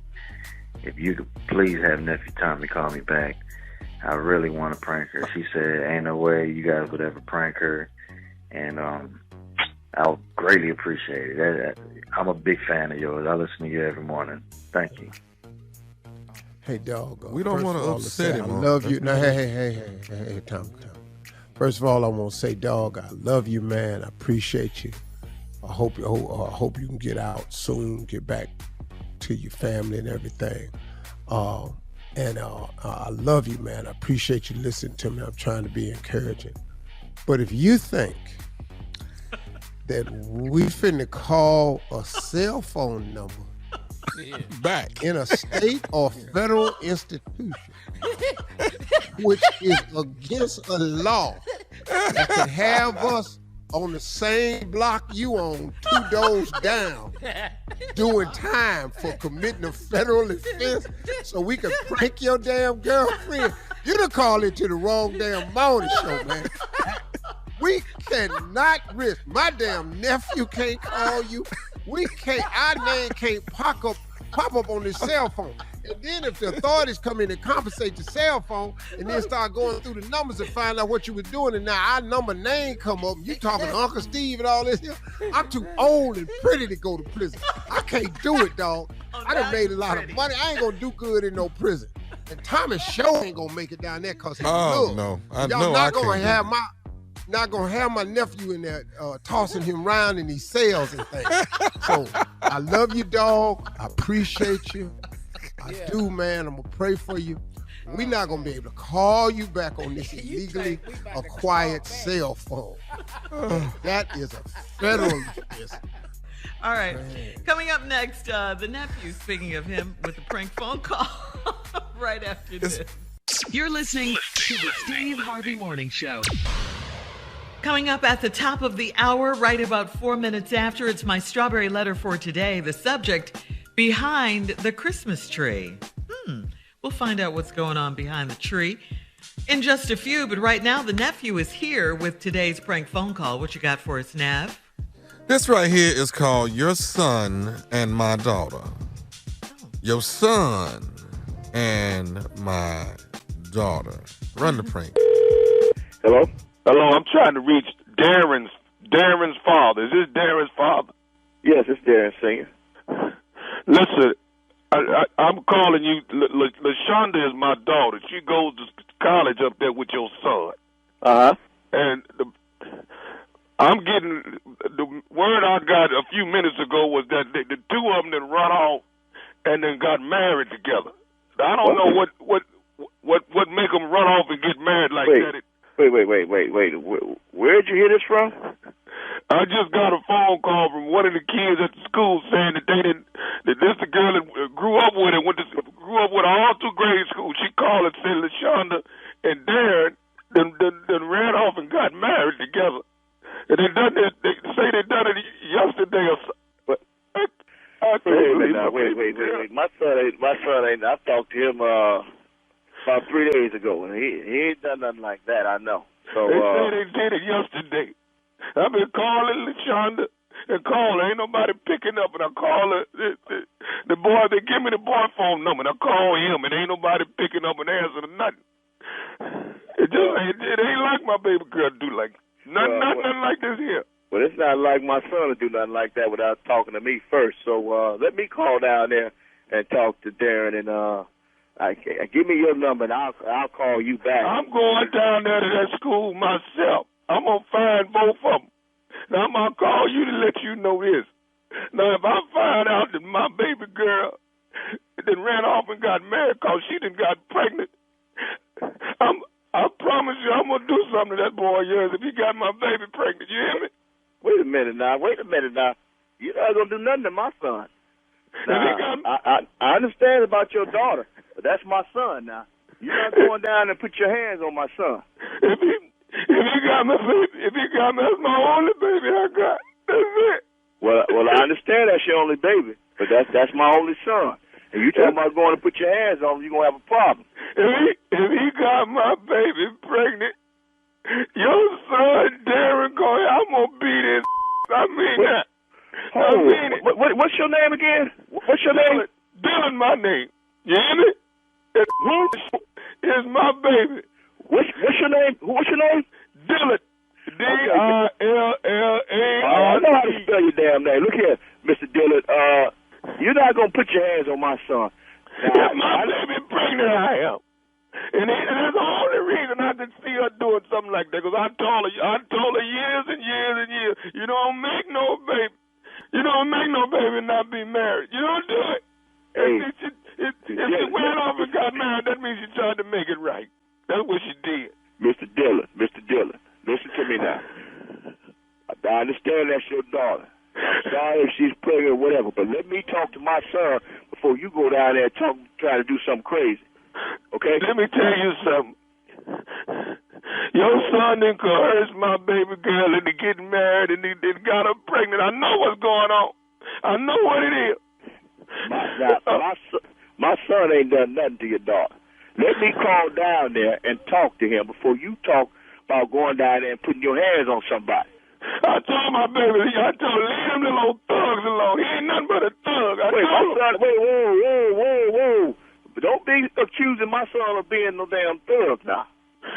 If you could please have Nephew Tommy call me back. I really want to prank her. She said, ain't no way you guys would ever prank her, and I'll greatly appreciate it. I'm a big fan of yours. I listen to you every morning. Thank you. Hey, dog. We don't want to upset him. I love you. No, hey, Tom. First of all, I want to say, dog, I love you, man. I appreciate you. I hope you can get out soon, get back to your family and everything. And I love you, man. I appreciate you listening to me. I'm trying to be encouraging. But if you think that we finna call a cell phone number back in a state or federal institution, which is against a law that could have us on the same block you on, 2 doors down, doing time for committing a federal offense, so we can prank your damn girlfriend. You done called into the wrong damn morning show, man. We cannot risk. My damn nephew can't call you. We can't. Our name can't pop up on this cell phone. And then if the authorities come in and compensate the cell phone and then start going through the numbers and find out what you were doing, and now our number name come up, you talking to Uncle Steve and all this here. I'm too old and pretty to go to prison. I can't do it, dog. I done made a lot of money. I ain't gonna do good in no prison. And Thomas Show ain't gonna make it down there because he's good. No. Y'all not gonna have my nephew in there tossing him around in these cells and things. So I love you, dog. I appreciate you. I do, man. I'm gonna pray for you. We're not gonna be able to call you back on this illegally acquired cell phone. That is a federal offense. All right. Coming up next, the nephew, speaking of him, with a prank phone call right after this. You're listening to the Steve Harvey Morning Show. Coming up at the top of the hour, right about 4 minutes after, it's my strawberry letter for today. The subject, behind the Christmas tree. We'll find out what's going on behind the tree in just a few. But right now, the nephew is here with today's prank phone call. What you got for us, Nav? This right here is called Your Son and My Daughter. Your son and my daughter. Run the prank. Hello? Hello, I'm trying to reach Darren's father. Is this Darren's father? Yes, it's Darren Senior. Listen, I'm calling you. LaShonda is my daughter. She goes to college up there with your son. Uh-huh. And I'm getting, the word I got a few minutes ago was that the two of them that run off and then got married together. I don't know what make them run off and get married like that. Wait. Where'd you hear this from? I just got a phone call from one of the kids at the school saying that that this the girl that grew up with and grew up with her all through grade school. She called and said LaShonda and Darren then ran off and got married together. And they say they done it yesterday or so. Wait. My son ain't. I talked to him about 3 days ago, and he ain't done nothing like that. I know. So they say they did it yesterday. I've been calling LaShonda and calling. Ain't nobody picking up, and I call her. The boy. They give me the boy phone number, and I call him, and ain't nobody picking up and answering nothing. It ain't like my baby girl do like nothing like this here. Well, it's not like my son to do nothing like that without talking to me first. So let me call down there and talk to Darren, and give me your number, and I'll call you back. I'm going down there to that school myself. I'm going to find both of them. Now, I'm going to call you to let you know this. Now, if I find out that my baby girl then ran off and got married because she done got pregnant, I promise you I'm going to do something to that boy of yours if he got my baby pregnant. You hear me? Wait a minute now. You're not going to do nothing to my son. Now, I understand about your daughter, but that's my son now. You're not going down and put your hands on my son. If he got my baby, that's my only baby I got. That's it. Well, I understand that's your only baby, but that's my only son. If you talking about going to put your hands on him, you're going to have a problem. If he got my baby pregnant, your son, Darren, I'm going to beat his I mean that. I mean it. What's your name again? What's your name? Dylan, my name. You hear me? It's my baby. What's your name? What's your name? Dylan. D-I-L-L-A-R. I know how to spell your damn name. Look here, Mr. Dillard. You're not going to put your hands on my son. Now, if my baby pregnant, I am. And that's the only reason I can see her doing something like that, because I told her years and years and years, you don't make no baby. You don't make no baby and not be married. You don't do it. If she went off and got married, that means she tried to make it right. That's what she did. Mr. Dillon, listen to me now. I understand that's your daughter. I'm sorry if she's pregnant or whatever, but let me talk to my son before you go down there and try to do something crazy. Okay? Let me tell you something. Your son done coerced my baby girl into getting married and he got her pregnant. I know what's going on. I know what it is. My son ain't done nothing to your daughter. Let me call down there and talk to him before you talk about going down there and putting your hands on somebody. I told my baby, leave them little old thugs alone. He ain't nothing but a thug. Whoa. But don't be accusing my son of being no damn thug now.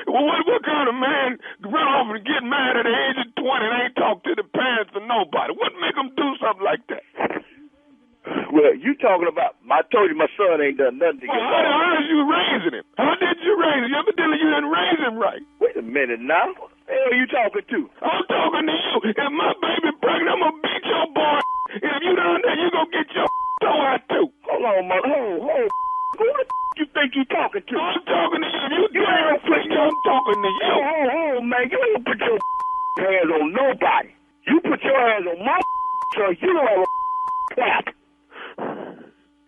Well, what kind of man run off and get married at the age of 20 and ain't talk to the parents or nobody? What make them do something like that? Well, you talking about, I told you my son ain't done nothing to you. How did you raising him? How did you raise him? Evidently you didn't raise him right. Wait a minute now. What the hell are you talking to? I'm talking to you. If my baby pregnant, I'm going to beat your boy. If you down there, you going to get your toe out too. Hold on, man. Hold. Who the you think you talking to? I'm talking to you. You ain't pregnant, I'm talking to you. Oh, man. You ain't put your hands on nobody. You put your hands on my so you don't have a clap.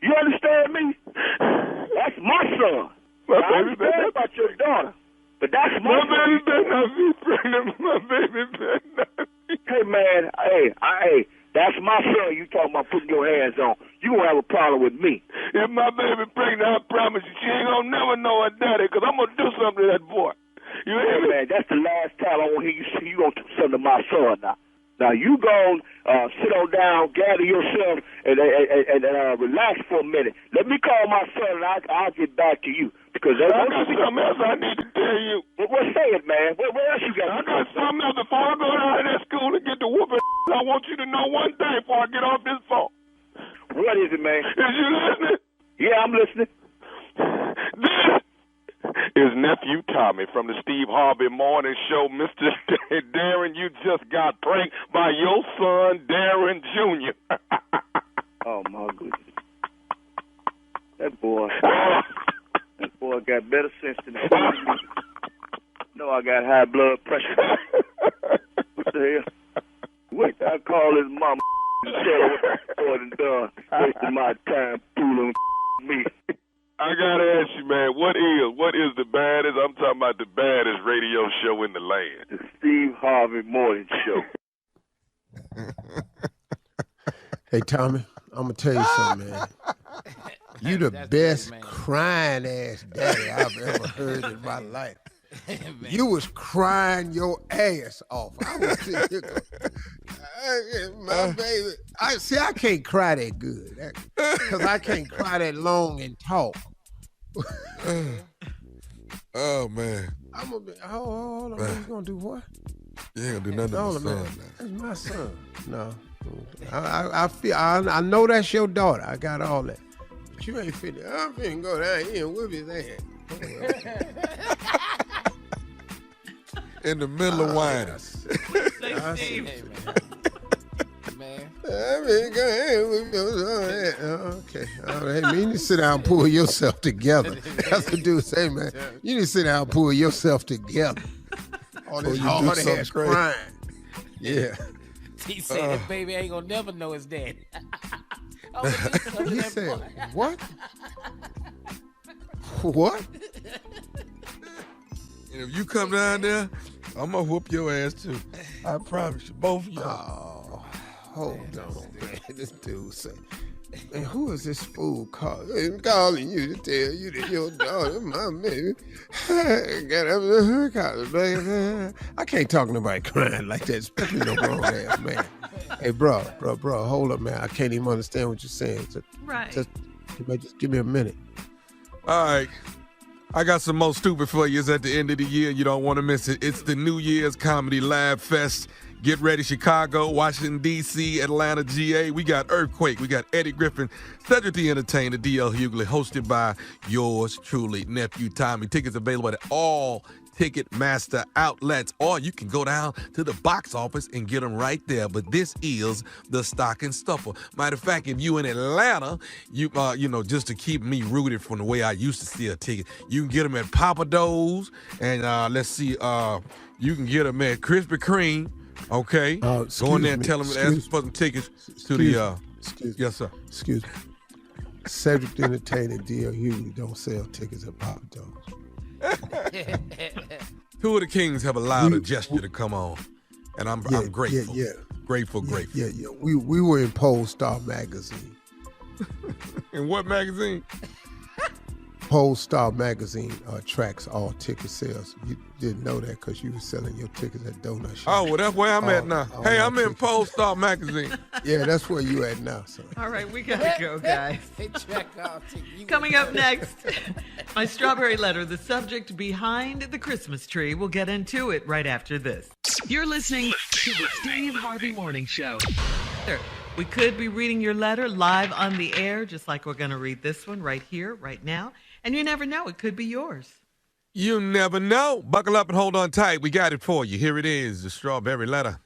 You understand me? That's my son. I understand about your daughter, but that's my baby better not be pregnant. My baby better not be. Hey, man, hey, that's my son you talking about putting your hands on. You gonna have a problem with me. If my baby pregnant, I promise you, she ain't gonna never know her daddy, because I'm gonna do something to that boy. You hear me? Man, that's the last time I want to hear you say you gonna do something to my son now. Now, you go sit on down, gather yourself, and relax for a minute. Let me call my son, and I'll get back to you. Because I got something else I need to tell you. Well, say it, man. What else you got? I got something else. Before I go down to that school and get the whooping, I want you to know one thing before I get off this phone. What is it, man? Is you listening? Yeah, I'm listening. This is Nephew Tommy from the Steve Harvey Morning Show. Mr. Darren, you just got pranked by your son, Darren Jr. Oh, my goodness. That boy got better sense than that. No, I got high blood pressure. What the hell? Wait, I call his mama and tell her what and done. Wasting my time fooling me. I gotta ask you, man, what is the baddest? I'm talking about the baddest radio show in the land. The Steve Harvey Morning Show. Hey, Tommy, I'm going to tell you something, man. You the best crying ass daddy I've ever heard in my life. You was crying your ass off. I was sitting here going, my baby. I can't cry that good because I can't cry that long and talk. Oh, man. I'm gonna be. Hold on. You gonna do what? You ain't gonna do nothing to my son. That's my son. No, I know that's your daughter. I got all that. But you ain't finna. I'm finna go down here and whip his ass. In the middle of whining. Man. I mean, go ahead with your okay. All right, man, you need to sit down and pull yourself together. That's what dude say, man. You need to sit down and pull yourself together. All this hard ass crying. Yeah. He said that baby ain't gonna never know his daddy. He said, what? What? And if you come down there, I'm gonna whoop your ass too. I promise you, both of y'all. Oh, hold on, man. This dude say, man, who is this fool calling? Calling you to tell you that your daughter, my baby, I can't talk to nobody crying like that, especially no grown ass man. Hey, bro, hold up, man. I can't even understand what you're saying. Just give me a minute. All right. I got some more stupid for you. It's at the end of the year. You don't want to miss it. It's the New Year's Comedy Lab Fest. Get ready, Chicago, Washington, D.C., Atlanta, GA. We got Earthquake. We got Eddie Griffin, Cedric the Entertainer, D.L. Hughley, hosted by yours truly, Nephew Tommy. Tickets available at all Ticketmaster outlets, or you can go down to the box office and get them right there. But this is the stocking stuffer. Matter of fact, if you in Atlanta, you just to keep me rooted from the way I used to see a ticket, you can get them at Papa Do's, and let's see, you can get them at Krispy Kreme. Okay, go in there and tell them to ask for some tickets to the. Yes, sir. Excuse me. Cedric the Entertainer, D.L. Hughley don't sell tickets at Papa Do's. Two of the kings have allowed a gesture to come on, and I'm grateful. Yeah. Grateful. Yeah. We were in Polestar magazine. In what magazine? Polestar magazine tracks all ticket sales. You didn't know that because you were selling your tickets at donut shops. Oh, well, that's where I'm at now. Hey, I'm in Polestar magazine. Yeah, that's where you at now. So. All right, we gotta go, guys. Coming up next, my strawberry letter, the subject behind the Christmas tree. We'll get into it right after this. You're listening to the Steve Harvey Morning Show. We could be reading your letter live on the air, just like we're going to read this one right here, right now. And you never know, it could be yours. You never know. Buckle up and hold on tight. We got it for you. Here it is, the strawberry letter.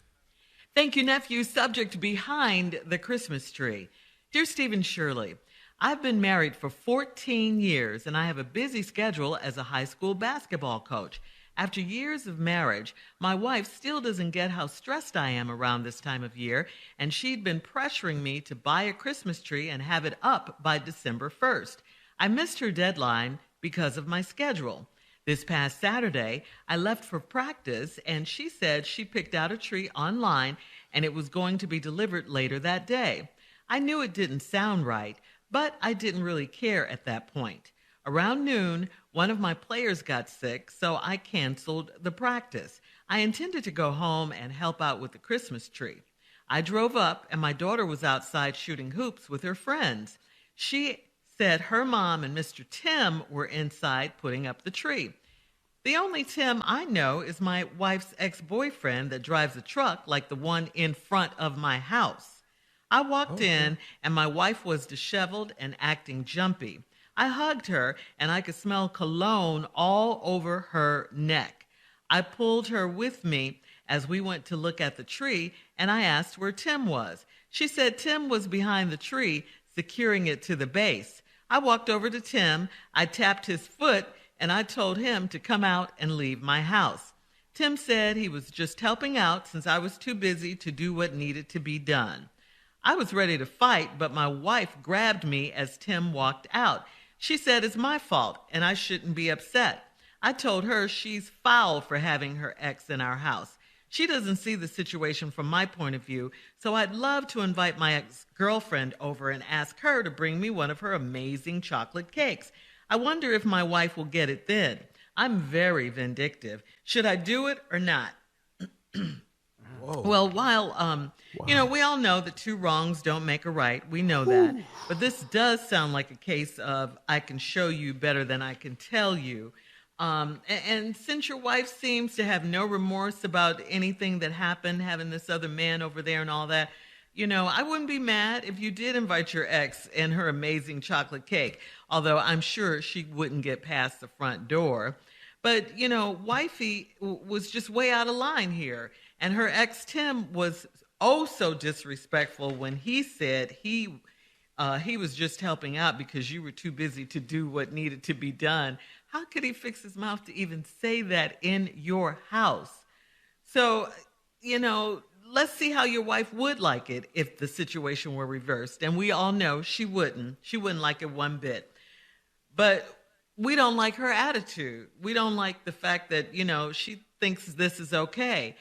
Thank you, nephew. Subject behind the Christmas tree. Dear Steve and Shirley, I've been married for 14 years, and I have a busy schedule as a high school basketball coach. After years of marriage, my wife still doesn't get how stressed I am around this time of year, and she'd been pressuring me to buy a Christmas tree and have it up by December 1st. I missed her deadline because of my schedule. This past Saturday, I left for practice, and she said she picked out a tree online and it was going to be delivered later that day. I knew it didn't sound right, but I didn't really care at that point. Around noon, one of my players got sick, so I canceled the practice. I intended to go home and help out with the Christmas tree. I drove up, and my daughter was outside shooting hoops with her friends. She said her mom and Mr. Tim were inside putting up the tree. The only Tim I know is my wife's ex-boyfriend that drives a truck like the one in front of my house. I walked in, and my wife was disheveled and acting jumpy. I hugged her, and I could smell cologne all over her neck. I pulled her with me as we went to look at the tree, and I asked where Tim was. She said Tim was behind the tree, securing it to the base. I walked over to Tim, I tapped his foot, and I told him to come out and leave my house. Tim said he was just helping out since I was too busy to do what needed to be done. I was ready to fight, but my wife grabbed me as Tim walked out. She said it's my fault and I shouldn't be upset. I told her she's foul for having her ex in our house. She doesn't see the situation from my point of view, so I'd love to invite my ex-girlfriend over and ask her to bring me one of her amazing chocolate cakes. I wonder if my wife will get it then. I'm very vindictive. Should I do it or not? Well, while, we all know that two wrongs don't make a right. We know that. But this does sound like a case of I can show you better than I can tell you. And since your wife seems to have no remorse about anything that happened, having this other man over there and all that, I wouldn't be mad if you did invite your ex and her amazing chocolate cake, although I'm sure she wouldn't get past the front door. But, wifey was just way out of line here. And her ex, Tim, was oh so disrespectful when he said he was just helping out because you were too busy to do what needed to be done. How could he fix his mouth to even say that in your house? So, let's see how your wife would like it if the situation were reversed. And we all know she wouldn't. She wouldn't like it one bit. But we don't like her attitude. We don't like the fact that, she thinks this is okay.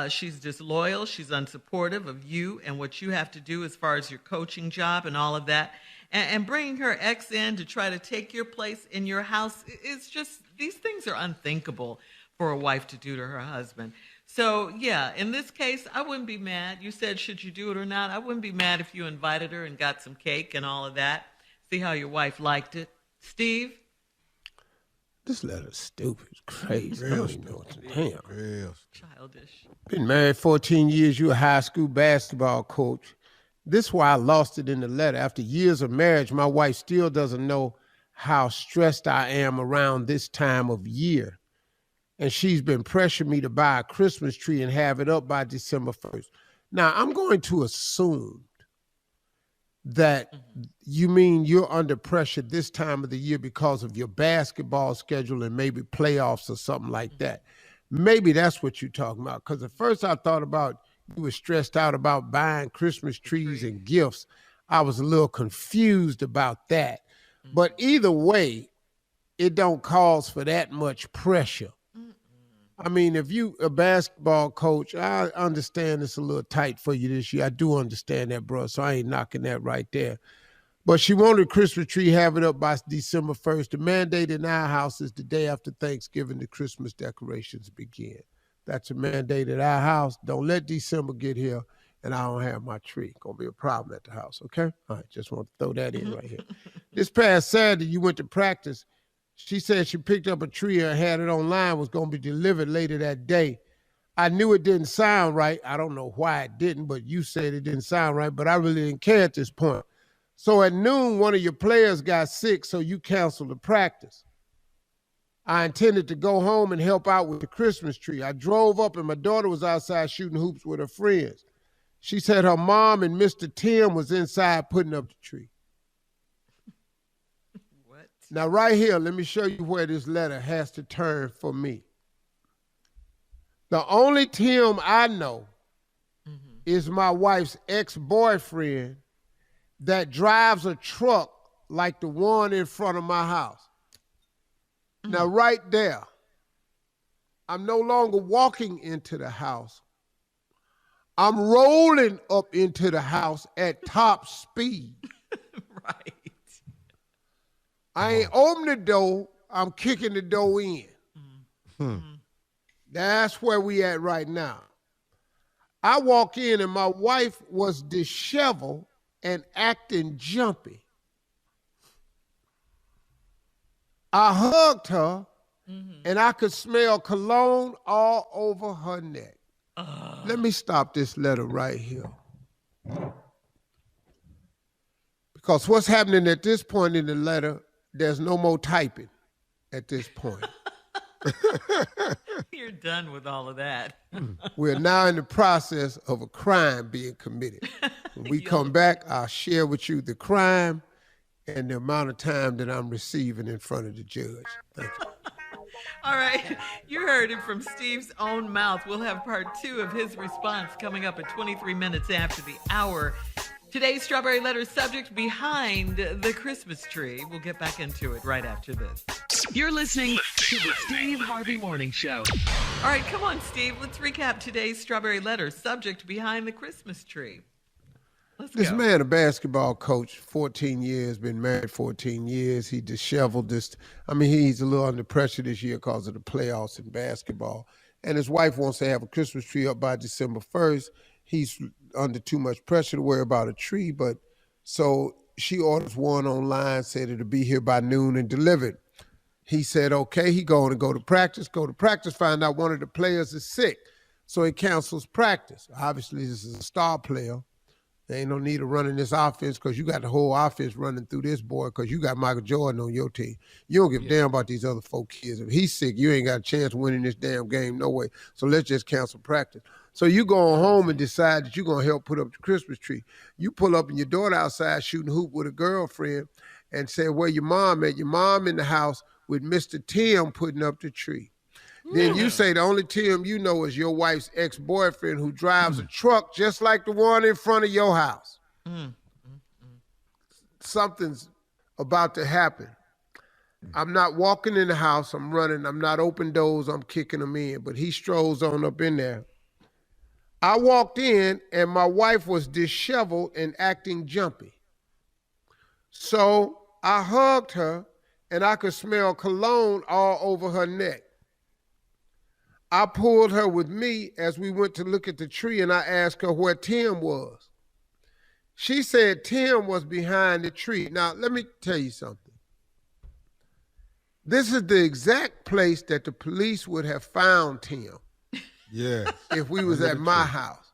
She's disloyal. She's unsupportive of you and what you have to do as far as your coaching job and all of that. And bringing her ex in to try to take your place in your house, it's just, these things are unthinkable for a wife to do to her husband. So, yeah, in this case, I wouldn't be mad. You said, should you do it or not? I wouldn't be mad if you invited her and got some cake and all of that. See how your wife liked it. Steve? This letter's stupid. It's crazy. I don't even know what to damn. Childish. Been married 14 years. You a high school basketball coach. This is why I lost it in the letter. After years of marriage, my wife still doesn't know how stressed I am around this time of year. And she's been pressuring me to buy a Christmas tree and have it up by December 1st. Now, I'm going to assume that you mean you're under pressure this time of the year because of your basketball schedule and maybe playoffs or something like that. Maybe that's what you're talking about. Because at first I thought about you were stressed out about buying Christmas trees and gifts. I was a little confused about that. But either way, it don't cause for that much pressure. I mean, if you a basketball coach, I understand it's a little tight for you this year. I do understand that, bro, so I ain't knocking that right there. But she wanted a Christmas tree, have it up by December 1st. The mandate in our house is the day after Thanksgiving, the Christmas decorations begin. That's a mandate at our house. Don't let December get here and I don't have my tree. Gonna be a problem at the house, okay? All right, just want to throw that in right here. This past Saturday, you went to practice. She said she picked up a tree and had it online, was going to be delivered later that day. I knew it didn't sound right. I don't know why it didn't, but you said it didn't sound right, but I really didn't care at this point. So at noon, one of your players got sick, so you canceled the practice. I intended to go home and help out with the Christmas tree. I drove up and my daughter was outside shooting hoops with her friends. She said her mom and Mr. Tim was inside putting up the tree. Now, right here, let me show you where this letter has to turn for me. The only Tim I know is my wife's ex-boyfriend that drives a truck like the one in front of my house. Now, right there, I'm no longer walking into the house. I'm rolling up into the house at top speed. Right. I ain't opening the door. I'm kicking the door in. That's where we at right now. I walk in and my wife was disheveled and acting jumpy. I hugged her and I could smell cologne all over her neck. Let me stop this letter right here. Because what's happening at this point in the letter, there's no more typing at this point. You're done with all of that. We're now in the process of a crime being committed. When we come back, I'll share with you the crime and the amount of time that I'm receiving in front of the judge. Thank you. All right. You heard it from Steve's own mouth. We'll have part 2 of his response coming up at 23 minutes after the hour. Today's Strawberry Letter subject, behind the Christmas tree. We'll get back into it right after this. You're listening to the Steve Harvey Morning Show. All right, come on, Steve. Let's recap today's Strawberry Letter subject, behind the Christmas tree. Let's This go. man, a basketball coach, 14 years, been married 14 years. He disheveled this. He's a little under pressure this year because of the playoffs in basketball. And his wife wants to have a Christmas tree up by December 1st. He's under too much pressure to worry about a tree, but so she orders one online, said it'll be here by noon and delivered. He said, okay, he going to go to practice, find out one of the players is sick. So he cancels practice. Obviously, this is a star player. There ain't no need of running this offense because you got the whole offense running through this boy because you got Michael Jordan on your team. You don't give a damn about these other 4 kids. If he's sick, you ain't got a chance of winning this damn game, no way. So let's just cancel practice. So you go home and decide that you're going to help put up the Christmas tree. You pull up and your daughter outside shooting hoop with a girlfriend and say, where your mom at? Your mom in the house with Mr. Tim putting up the tree. Then you say the only Tim you know is your wife's ex-boyfriend who drives a truck just like the one in front of your house. Something's about to happen. I'm not walking in the house. I'm running. I'm not open doors. I'm kicking them in. But he strolls on up in there. I walked in and my wife was disheveled and acting jumpy. So I hugged her and I could smell cologne all over her neck. I pulled her with me as we went to look at the tree and I asked her where Tim was. She said Tim was behind the tree. Now, let me tell you something. This is the exact place that the police would have found Tim. Yeah. If we was at my house.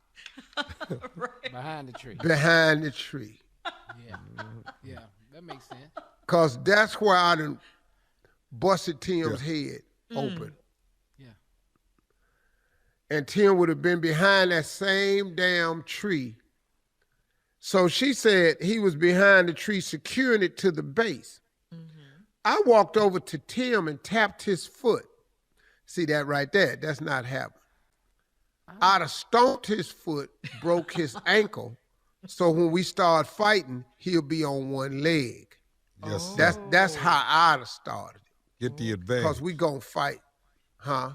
Right. Behind the tree. Behind the tree. Yeah, that makes sense. Because that's where I done busted Tim's head open. Yeah. And Tim would have been behind that same damn tree. So she said he was behind the tree securing it to the base. I walked over to Tim and tapped his foot. See that right there? That's not happening. I'd have stomped his foot, broke his ankle, so when we start fighting, he'll be on one leg. Yes. That's how I'd have started. Get the advantage. Because we gonna fight. Huh?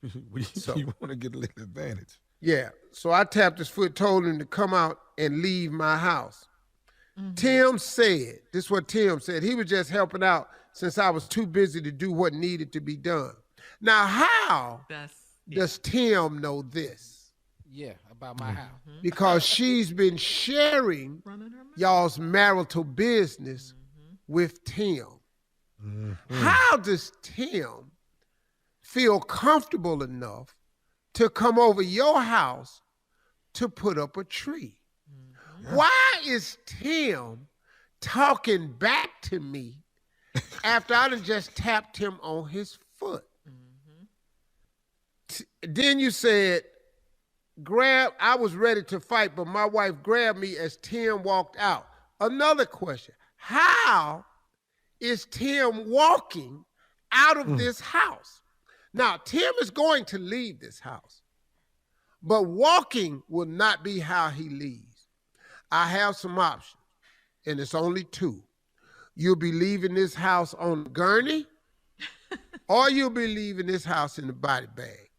You want to get a little advantage. Yeah. So I tapped his foot, told him to come out and leave my house. Tim said, this is what Tim said, he was just helping out since I was too busy to do what needed to be done. Now, how does Tim know this? Yeah, about my house. Because she's been sharing y'all's marital business with Tim. How does Tim feel comfortable enough to come over your house to put up a tree? Why is Tim talking back to me after I done just tapped him on his foot? Then you said, I was ready to fight, but my wife grabbed me as Tim walked out. Another question, how is Tim walking out of this house? Now, Tim is going to leave this house, but walking will not be how he leaves. I have some options, and it's only 2. You'll be leaving this house on a gurney, or you'll be leaving this house in the body bag.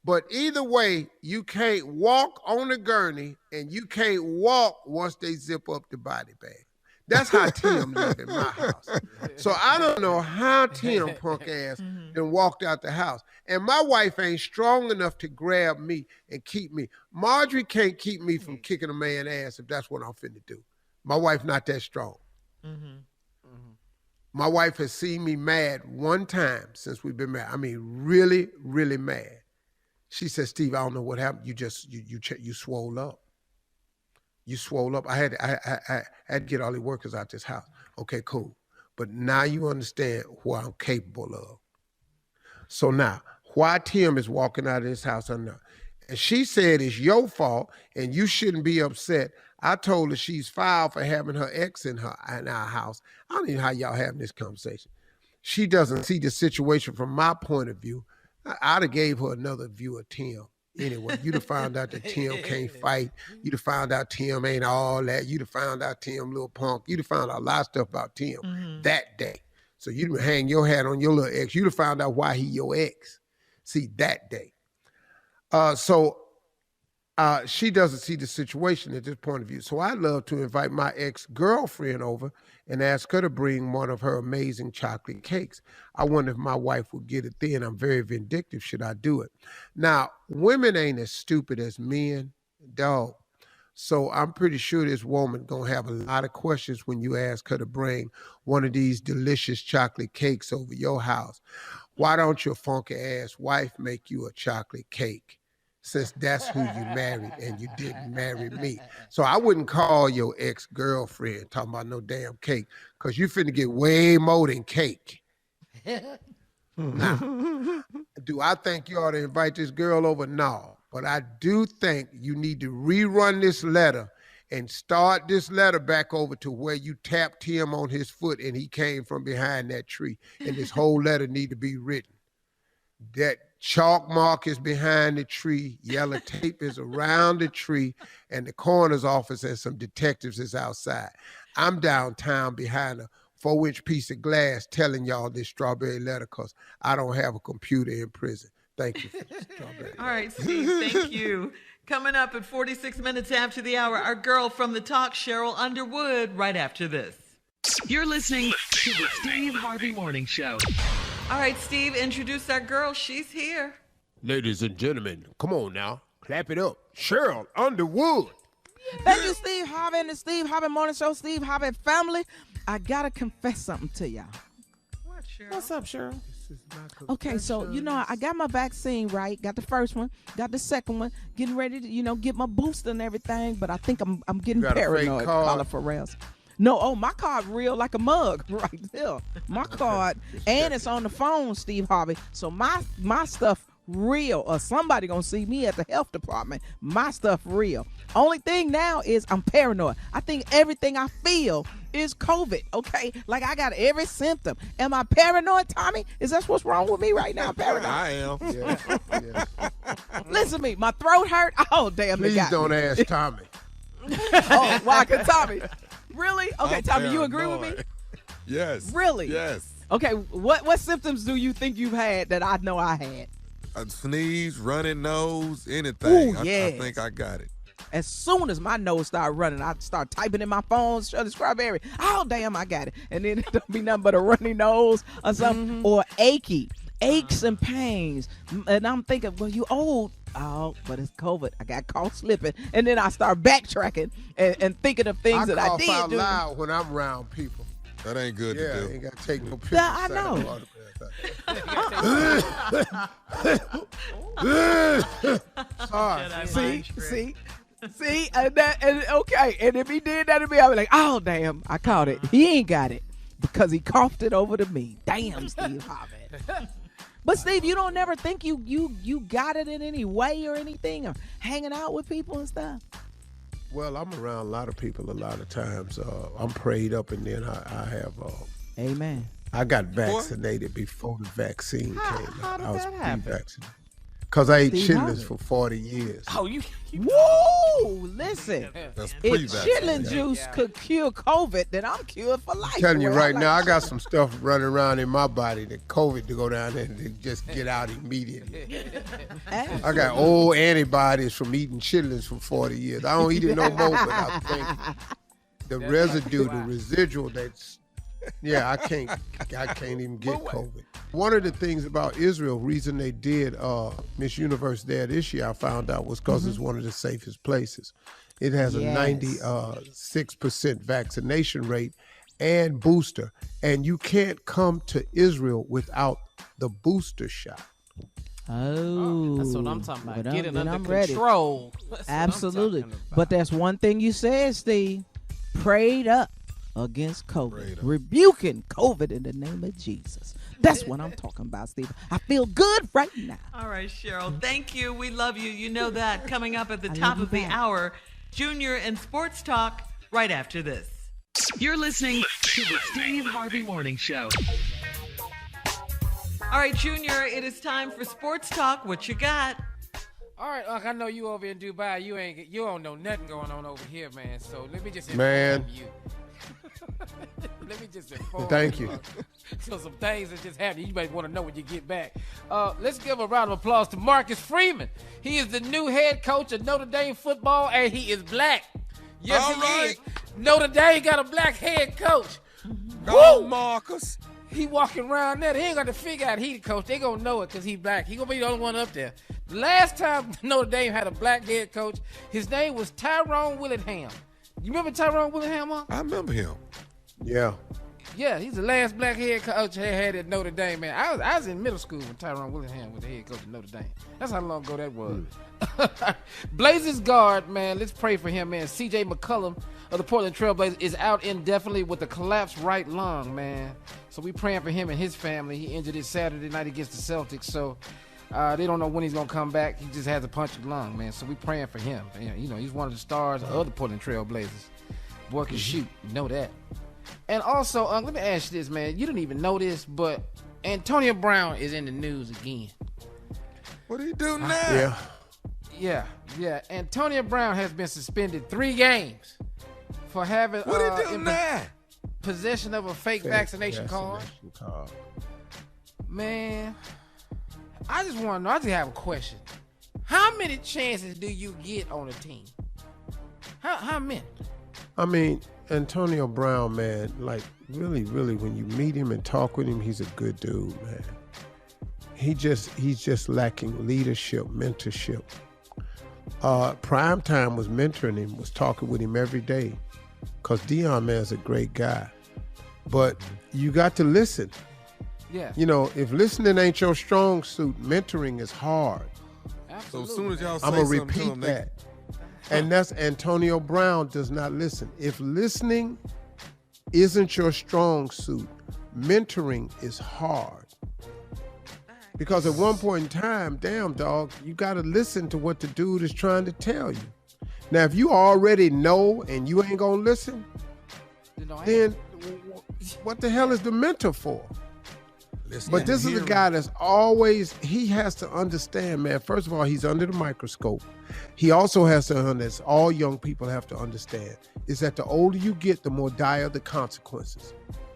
But either way, you can't walk on the gurney and you can't walk once they zip up the body bag. That's how Tim lived in my house. So I don't know how Tim, punk ass, then walked out the house. And my wife ain't strong enough to grab me and keep me. Marjorie can't keep me from kicking a man's ass if that's what I'm finna do. My wife not that strong. My wife has seen me mad one time since we've been married. I mean, really, really mad. She said, Steve, I don't know what happened. You swole up. You swole up. I had to get all the workers out this house. Okay, cool. But now you understand what I'm capable of. So now, why Tim is walking out of this house, I know. And she said it's your fault and you shouldn't be upset. I told her she's filed for having her ex in our house. I don't even know how y'all having this conversation. She doesn't see the situation from my point of view. I'd have gave her another view of Tim. Anyway, you'd have found out that Tim can't fight. You'd have found out Tim ain't all that. You'd have found out Tim little punk. You'd have found out a lot of stuff about Tim that day. So you'd have hang your hat on your little ex. You'd have found out why he your ex. See, that day. She doesn't see the situation at this point of view. So I'd love to invite my ex-girlfriend over and ask her to bring one of her amazing chocolate cakes. I wonder if my wife would get it then. I'm very vindictive. Should I do it? Now, women ain't as stupid as men, dog. So I'm pretty sure this woman gonna have a lot of questions when you ask her to bring one of these delicious chocolate cakes over your house. Why don't your funky ass wife make you a chocolate cake? Since that's who you married and you didn't marry me. So I wouldn't call your ex-girlfriend talking about no damn cake because you finna get way more than cake. Now, do I think you ought to invite this girl over? No. But I do think you need to rerun this letter and start this letter back over to where you tapped him on his foot and he came from behind that tree. And this whole letter need to be written. That chalk mark is behind the tree, yellow tape is around the tree, and the coroner's office and some detectives is outside. I'm downtown behind a 4-inch piece of glass telling y'all this strawberry letter because I don't have a computer in prison. Thank you for the strawberry letter. All right, Steve, thank you. Coming up at 46 minutes after the hour, our girl from the talk, Sheryl Underwood, right after this. You're listening to the Steve Harvey Morning Show. All right, Steve, introduce our girl. She's here. Ladies and gentlemen, come on now. Clap it up. Sheryl Underwood. Thank you, Steve Harvey and the Steve Harvey Morning Show, Steve Harvey family. I got to confess something to y'all. What, Sheryl? What's up, Sheryl? Okay, so, I got my vaccine, right? Got the first one, got the second one, getting ready to, get my booster and everything, but I think I'm getting paranoid, Carla Ferrell's. No, my card real like a mug right there. My card, and it's on the phone, Steve Harvey. So my stuff real, or somebody gonna see me at the health department. My stuff real. Only thing now is I'm paranoid. I think everything I feel is COVID, okay? Like I got every symptom. Am I paranoid, Tommy? Is that what's wrong with me right now? Paranoid? I am. Yeah. Listen to me. My throat hurt. Oh, damn. Please don't ask Tommy. Oh, why can Tommy? Really? Okay, Tommy, you agree with me? Yes. Really? Yes. Okay, what symptoms do you think you've had that I know I had? A sneeze, running nose, anything. Ooh, I think I got it. As soon as my nose started running, I start typing in my phone, Shirley Strawberry. Oh, damn, I got it. And then it don't be nothing but a runny nose or something, or aches and pains. And I'm thinking, well, you old. Oh, but it's COVID. I got caught slipping. And then I start backtracking and thinking of things that I did out do. loud when I'm around people. That ain't good to do. Ain't got to take no pictures. Yeah, I know. Sorry. See, and okay. And if he did that to me, I'd be like, oh, damn, I caught it. He ain't got it because he coughed it over to me. Damn, Steve Harvey. But Steve, you don't never think you got it in any way or anything, or hanging out with people and stuff? Well, I'm around a lot of people a lot of times. I'm prayed up, and then I have. Amen. I got vaccinated before the vaccine came out. How I was did that happen? pre-vaccinated because I ate Steve chitlins Harvey. for 40 years. Oh, you Woo! Woo! Listen, That's if pre-vaccine. chitlin juice could cure COVID, then I'm cured for life. I'm telling you Well, right I now, I like got some stuff running around in my body that COVID to go down there and to just get out immediately. I got old antibodies from eating chitlins for 40 years. I don't eat it no more, but I think the residue, the residual that's, I can't even get COVID. One of the things about Israel, reason they did Miss Universe there this year, I found out, was because it's one of the safest places. It has a 96% vaccination rate and booster, and you can't come to Israel without the booster shot. Oh, that's what I'm talking about. Get it under ready. control. Absolutely. But that's one thing you said, Steve. Prayed up against COVID. Rebuking COVID in the name of Jesus. That's what I'm talking about, Steve. I feel good right now. All right, Sheryl. Thank you. We love you. You know that. Coming up at the top of the hour, Junior and Sports Talk right after this. You're listening to the Steve Harvey Morning Show. All right, Junior, it is time for Sports Talk. What you got? All right, Unc, I know you over in Dubai. You don't know nothing going on over here, man. So let me just inform you. Let me just inform Thank you. So some things that just happened. You might want to know when you get back. Let's give a round of applause to Marcus Freeman. He is the new head coach of Notre Dame football, and he is black. Yes, All he right. is. Notre Dame got a black head coach. Go, Marcus. He walking around there. He ain't got to figure out he the coach. They gonna know it because he black. He gonna be the only one up there. The last time Notre Dame had a black head coach, his name was Tyrone Willingham. You remember Tyrone Willingham, Mark? I remember him. Yeah. Yeah, he's the last black head coach they had at Notre Dame, man. I was in middle school when Tyrone Willingham was the head coach at Notre Dame. That's how long ago that was. Blazers guard, man, let's pray for him, man. C.J. McCollum of the Portland Trail Blazers is out indefinitely with a collapsed right lung, man. So we praying for him and his family. He injured his Saturday night against the Celtics, so they don't know when he's going to come back. He just has a punctured lung, man. So we praying for him. You know, he's one of the stars of the Portland Trail Blazers. Boy can shoot. You know that. And also, let me ask you this, man. You didn't even know this, but Antonio Brown is in the news again. What do you do now? Yeah. Antonio Brown has been suspended 3 games for having What do you do now? Possession of a fake vaccination card. Man, I just want to know. I just have a question. How many chances do you get on a team? How many? I mean, Antonio Brown, man, like really, when you meet him and talk with him, he's a good dude, man. He's just lacking leadership, mentorship. Primetime was mentoring him, was talking with him every day, because Dion, man's a great guy. But you got to listen. Yeah. You know, if listening ain't your strong suit, mentoring is hard. Absolutely. So as soon as y'all say I'm going to something to repeat him, that. And that's Antonio Brown does not listen. If listening isn't your strong suit, mentoring is hard. Because at one point in time, damn dog, you got to listen to what the dude is trying to tell you. Now, if you already know and you ain't going to listen, then what the hell is the mentor for? But this is a guy that's always, he has to understand, man. First of all, he's under the microscope. He also has to understand, all young people have to understand, is that the older you get, the more dire the consequences.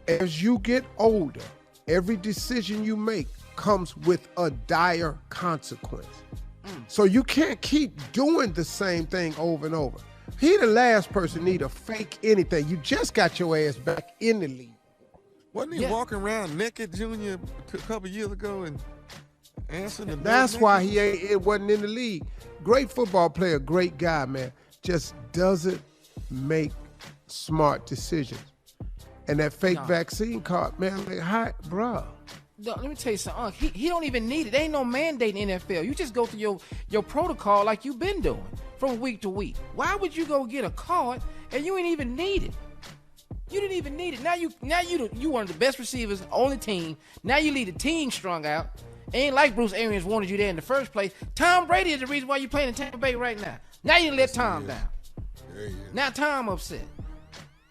As you get older, every decision you make comes with a dire consequence. So you can't keep doing the same thing over and over. He the last person need to fake anything. You just got your ass back in the league. Wasn't he walking around naked, Junior, a couple years ago and answering the door? That's why it wasn't in the league. Great football player, great guy, man. Just doesn't make smart decisions. And that fake vaccine card, man, like, hi, bruh. No, let me tell you something. He don't even need it. There ain't no mandate in NFL. You just go through your protocol like you've been doing from week to week. Why would you go get a card and you ain't even need it? You didn't even need it. Now you one of the best receivers on the team. Now you lead the team strung out. Ain't like Bruce Arians wanted you there in the first place. Tom Brady is the reason why you playing in Tampa Bay right now. Now you let Tom down. Now Tom upset.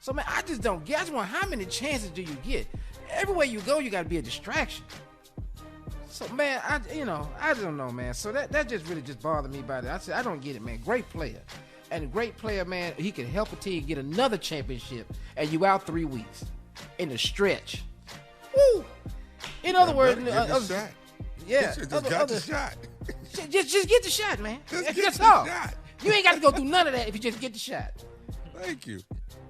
So man, I just don't get. I just want, how many chances do you get? Everywhere you go, you got to be a distraction. So man, I don't know, man. So that just really just bothered me about it. I said I don't get it, man. Great player. And a great player, man, he can help a team get another championship, and you out 3 weeks in the stretch. Woo! In other words, shot. Yeah, just got the shot. Just get the shot, man. Just get That's the all. shot. You ain't got to go through none of that if you just get the shot. Thank you.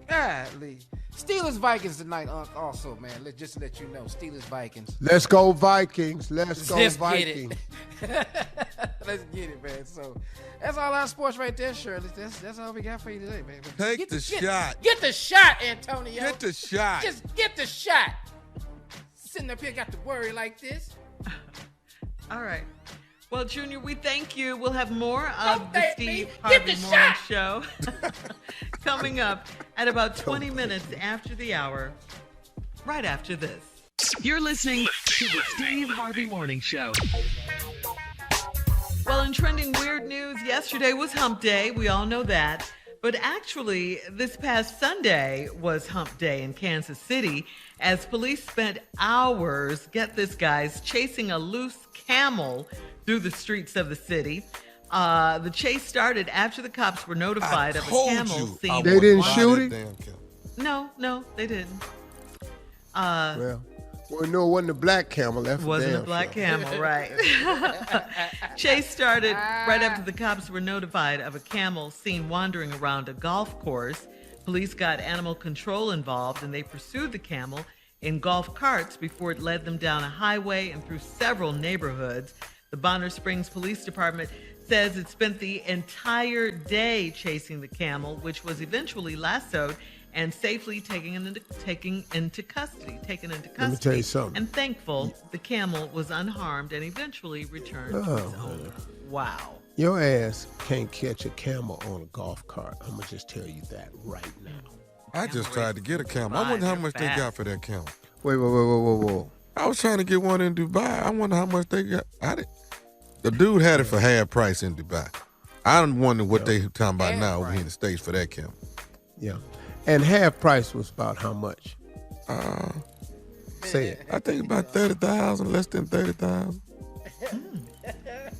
Golly. Steelers Vikings tonight, also, man. Just to let you know, Steelers Vikings. Let's go Vikings. Let's go Vikings. Get it. Let's get it, man. So that's all our sports right there, Shirley. That's all we got for you today, man. Take the shot. Get the shot, Antonio. Get the shot. Just get the shot. Sitting up here got to worry like this. All right. Well, Junior, we thank you. We'll have more of the Steve Get Harvey the Morning shot. Show coming up at about 20 minutes after the hour, right after this. You're listening to the Steve Harvey Morning Show. Well, in trending weird news, yesterday was Hump Day. We all know that. But actually, this past Sunday was Hump Day in Kansas City as police spent hours, get this, guys, chasing a loose camel through the streets of the city. The chase started after the cops were notified of a camel seen. They didn't shoot it? No, they didn't. Well, no, it wasn't a black camel. That's Wasn't a black camel, right. Chase started right after the cops were notified of a camel seen wandering around a golf course. Police got animal control involved, and they pursued the camel in golf carts before it led them down a highway and through several neighborhoods. The Bonner Springs Police Department says it spent the entire day chasing the camel, which was eventually lassoed and safely taken into custody. Let me tell you something. And thankful the camel was unharmed and eventually returned to its owner. Wow. Your ass can't catch a camel on a golf cart. I'm going to just tell you that right now. I just tried to get a camel. I wonder how much they got for that camel. Wait. I was trying to get one in Dubai. I wonder how much they got. The dude had it for half price in Dubai. I don't wonder what they talking about now over here in the States for that camel. Yeah. And half price was about how much? Say it. I think about 30,000, less than 30,000.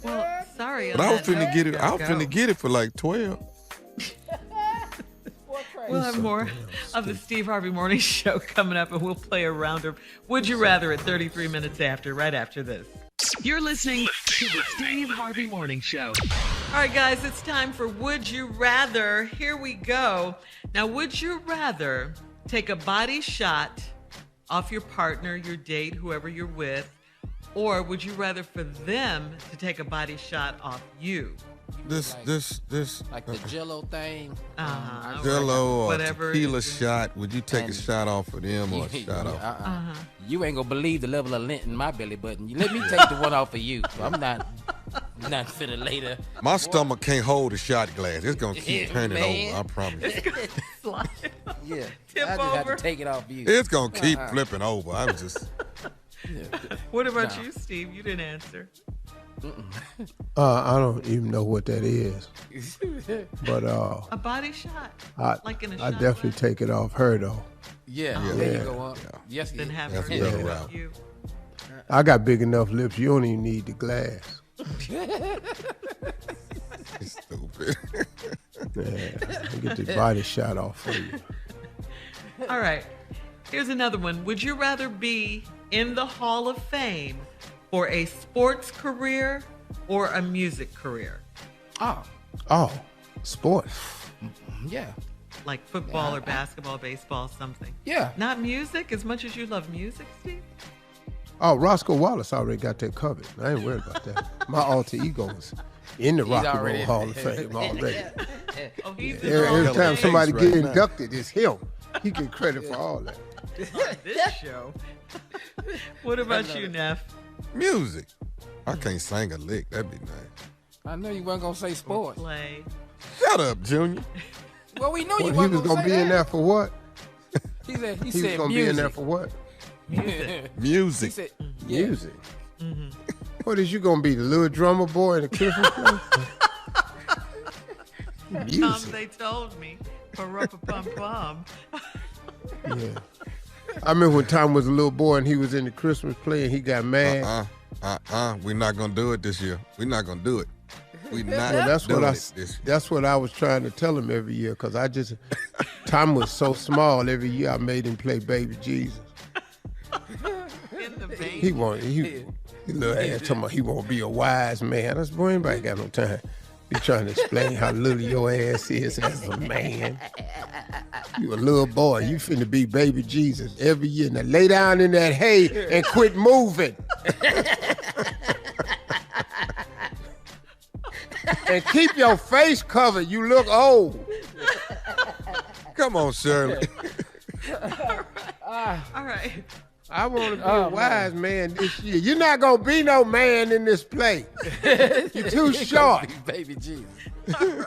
Well, sorry. But I was finna get it. I was finna get it for like 12. We'll have more of the Steve Harvey Morning Show coming up, and we'll play a round of Would You Rather at 33 minutes after, right after this. You're listening to the Steve Harvey Morning Show. All right, guys, it's time for Would You Rather. Here we go. Now, would you rather take a body shot off your partner, your date, whoever you're with, or would you rather for them to take a body shot off you? This like the Jello thing. Jello or whatever tequila shot. Would you take a shot off of them or a shot off? You ain't gonna believe the level of lint in my belly button. Let me take the one off of you. I'm not finna later. My stomach can't hold a shot glass. It's gonna keep turning over. I promise. Yeah, Tip I just over. have to take it off you. It's gonna keep flipping over. I'm just. What about you, Steve? You didn't answer. I don't even know what that is. But a body shot, like in a I shot definitely glass? take it off her though. Yeah, there you go. Yes, Then have That's her a take better it route. off you. I got big enough lips. You don't even need the glass. Stupid. Yeah, I get the body shot off for you. All right. Here's another one. Would you rather be in the Hall of Fame for a sports career or a music career? Oh, sports. Yeah. Like football or basketball, baseball, something. Yeah. Not music, as much as you love music, Steve? Oh, Roscoe Wallace already got that covered. I ain't worried about that. My alter ego is in the Rock and Roll Hall of Fame already. Oh, he's in the Hall Every of time Fame. somebody right get now. inducted, it's him. He get credit for all that. on this show. What about you, Neff? Music. I can't sing a lick. That'd be nice. I know you weren't gonna say sports. Play. Shut up, Junior. Well, we know you Well, he weren't was gonna be in there for what? He said. He He was said gonna music. be in there for what? Music. He Music. said, yeah. Music. What is you gonna be, the little drummer boy in the Christmas play? Music. They told me. Pum. Yeah. I remember when Tom was a little boy and he was in the Christmas play and he got mad. We're not gonna do it this year. We're not gonna do it. We not. Well, this. that's what I was trying to tell him every year, because Tom was so small. Every year I made him play Baby Jesus. He little ass talking about he won't be a wise man. That's boy, anybody got no time. You trying to explain how little your ass is as a man. You a little boy. You finna be Baby Jesus every year. Now lay down in that hay and quit moving. And keep your face covered. You look old. Come on, Shirley. All right. I want to be a wise man this year. You're not going to be no man in this play. You're too short. Baby Jesus. All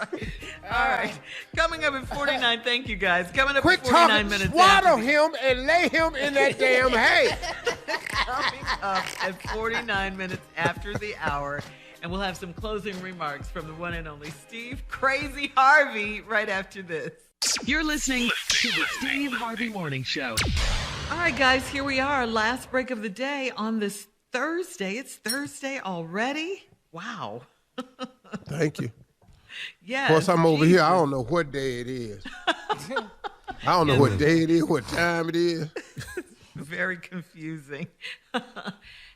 right. Coming up at 49, thank you guys. Coming up Quit at 49 talking, minutes. swaddle him and lay him in that damn hay. Coming up at 49 minutes after the hour. And we'll have some closing remarks from the one and only Steve Crazy Harvey right after this. You're listening to the Steve Harvey Morning Show. All right, guys, here we are. Last break of the day on this Thursday. It's Thursday already? Wow. Thank you. Yes. Of course, I'm over here. I don't know what day it is. I don't know what day it is, what time it is. Very confusing.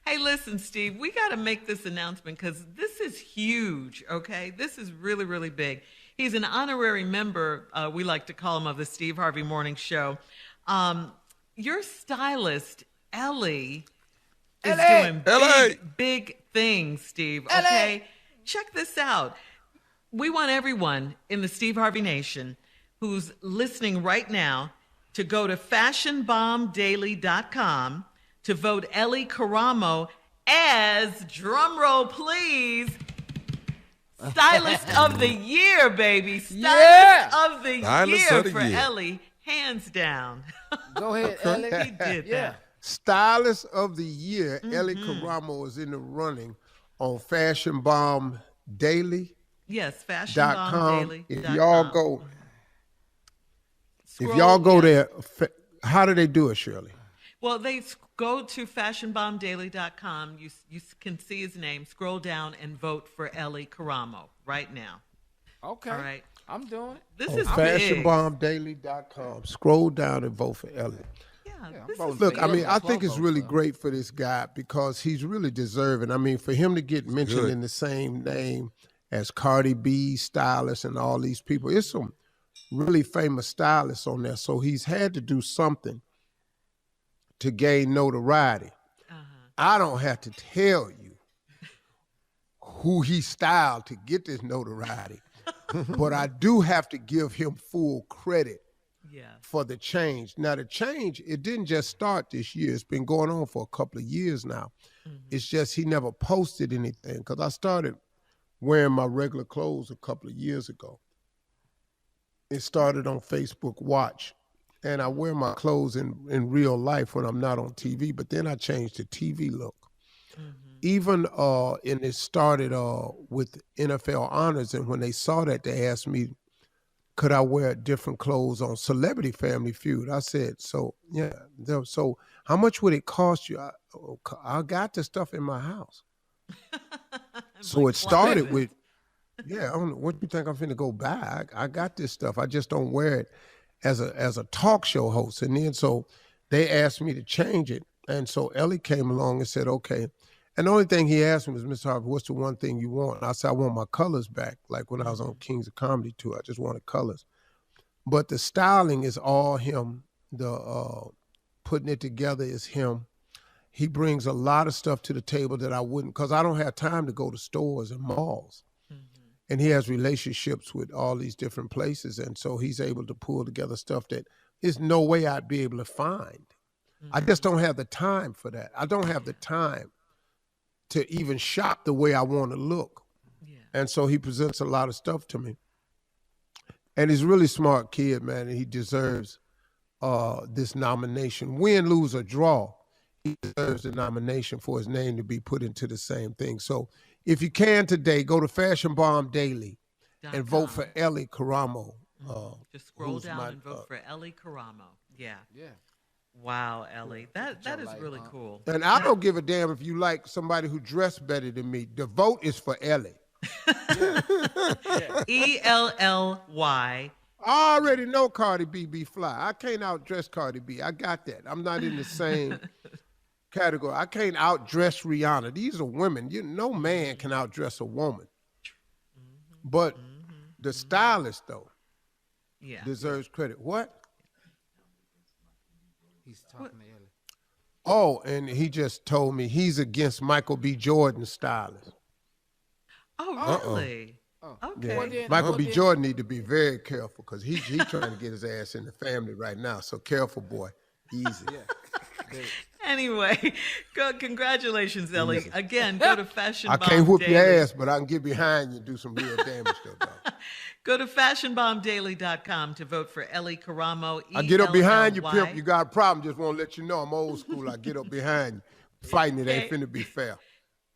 Hey, listen, Steve, we got to make this announcement because this is huge, okay? This is really, really big. He's an honorary member, we like to call him, of the Steve Harvey Morning Show. Your stylist, Ellie, is doing big things, Steve, okay? Check this out. We want everyone in the Steve Harvey Nation who's listening right now to go to fashionbombdaily.com to vote Ellie Caramo as, drumroll please, Stylist of the Year, baby. Stylist of the Year for Ellie, hands down. Go ahead, Ellie. He did that. Stylist of the Year, Ellie Caramo, is in the running on Fashion Bomb Daily. Yes, fashionbombdaily.com. If y'all go there, how do they do it, Shirley? Well, they go to fashionbombdaily.com. You can see his name. Scroll down and vote for Ellie Caramo right now. Okay. All right. I'm doing it. This is fashionbombdaily.com. Scroll down and vote for Ellie. Look, I mean, I think it's really great for this guy because he's really deserving. I mean, for him to get mentioned in the same name as Cardi B, stylist, and all these people, it's some really famous stylists on there. So he's had to do something to gain notoriety. I don't have to tell you who he styled to get this notoriety, but I do have to give him full credit for the change. Now, the change, it didn't just start this year. It's been going on for a couple of years now. It's just he never posted anything because I started wearing my regular clothes a couple of years ago. It started on Facebook Watch, and I wear my clothes in real life when I'm not on TV, but then I changed the TV look. Even, and it started with NFL Honors, and when they saw that, they asked me, could I wear different clothes on Celebrity Family Feud? I said, so how much would it cost you? I got the stuff in my house. So it started with, I don't know, what do you think I'm finna go buy? I got this stuff. I just don't wear it as a talk show host. And then so they asked me to change it. And so Ellie came along and said, okay. And the only thing he asked me was, Mr. Harvey, what's the one thing you want? And I said, I want my colors back. Like when I was on Kings of Comedy tour, I just wanted colors. But the styling is all him. The putting it together is him. He brings a lot of stuff to the table that I wouldn't, because I don't have time to go to stores and malls. And he has relationships with all these different places. And so he's able to pull together stuff that there's no way I'd be able to find. I just don't have the time for that. I don't have the time to even shop the way I want to look. And so he presents a lot of stuff to me. And he's a really smart kid, man, and he deserves this nomination. Win, lose, or draw, he deserves the nomination for his name to be put into the same thing. So if you can today, go to Fashion Bomb Daily and vote for Ellie Caramo. Just scroll down and vote for Ellie Caramo. Yeah. Wow, Ellie. That is really cool. And I don't give a damn if you like somebody who dressed better than me. The vote is for Ellie. ELLY. I already know Cardi B be fly. I can't outdress Cardi B. I got that. I'm not in the same category. I can't outdress Rihanna. These are women. No man can outdress a woman. But the stylist, though, deserves credit. What? He's talking to Ellie. Oh, and he just told me he's against Michael B. Jordan's stylist. Oh, really? Okay. Yeah. Well, then- Michael well, B. then- Jordan need to be very careful because he's trying to get his ass in the family right now. So careful, boy. Easy. Anyway, congratulations, Ellie. Easy. Again, go to Fashion I Bomb can't whoop Daily. your ass, but I can get behind you and do some real damage, though, dog. Go to fashionbombdaily.com to vote for Ellie Caramo. I get up behind you, ELLY. pimp. You got a problem. Just want to let you know I'm old school. I get up behind you. Fighting it ain't finna be fair.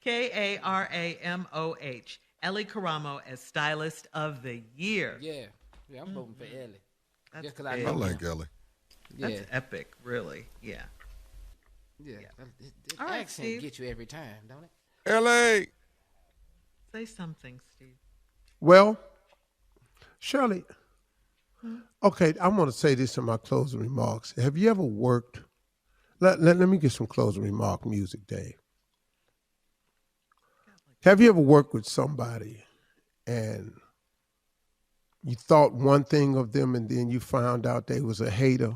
Karamoh. Ellie Caramo as Stylist of the Year. Yeah, I'm voting for Ellie. That's Just 'cause I big. I know like Ellie. That's Yeah, epic, really. Yeah. yeah. All right, Accent Steve. get you every time, don't it? LA. Say something, Steve. Well, Shirley, okay, I'm going to say this in my closing remarks. Have you ever worked? Let me get some closing remark music, Dave. Have you ever worked with somebody and you thought one thing of them and then you found out they was a hater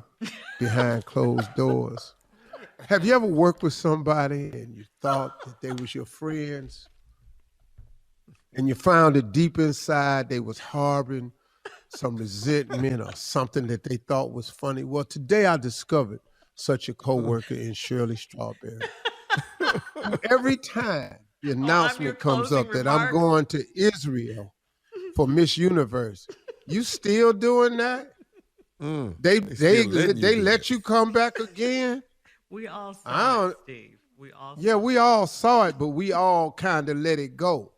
behind closed doors? Have you ever worked with somebody and you thought that they was your friends and you found it deep inside they was harboring some resentment or something that they thought was funny? Well, today I discovered such a coworker in Shirley Strawberry. Every time the announcement comes up that I'm going to Israel for Miss Universe, you still doing that? They let you come back again? We all saw it, Steve. We all we all saw it, but we all kind of let it go.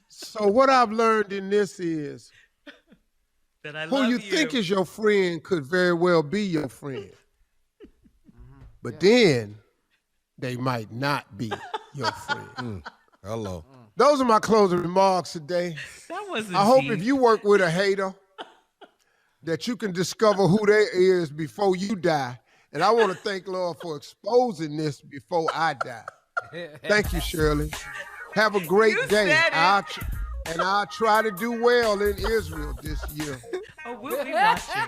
So what I've learned in this is that I who love you think is your friend could very well be your friend. But then they might not be your friend. Hello. Those are my closing remarks today. That wasn't I hope deep. if you work with a hater that you can discover who they is before you die. And I want to thank Lord for exposing this before I die. Thank you, Shirley. Have a great day. I'll try to do well in Israel this year. Oh, we'll be watching.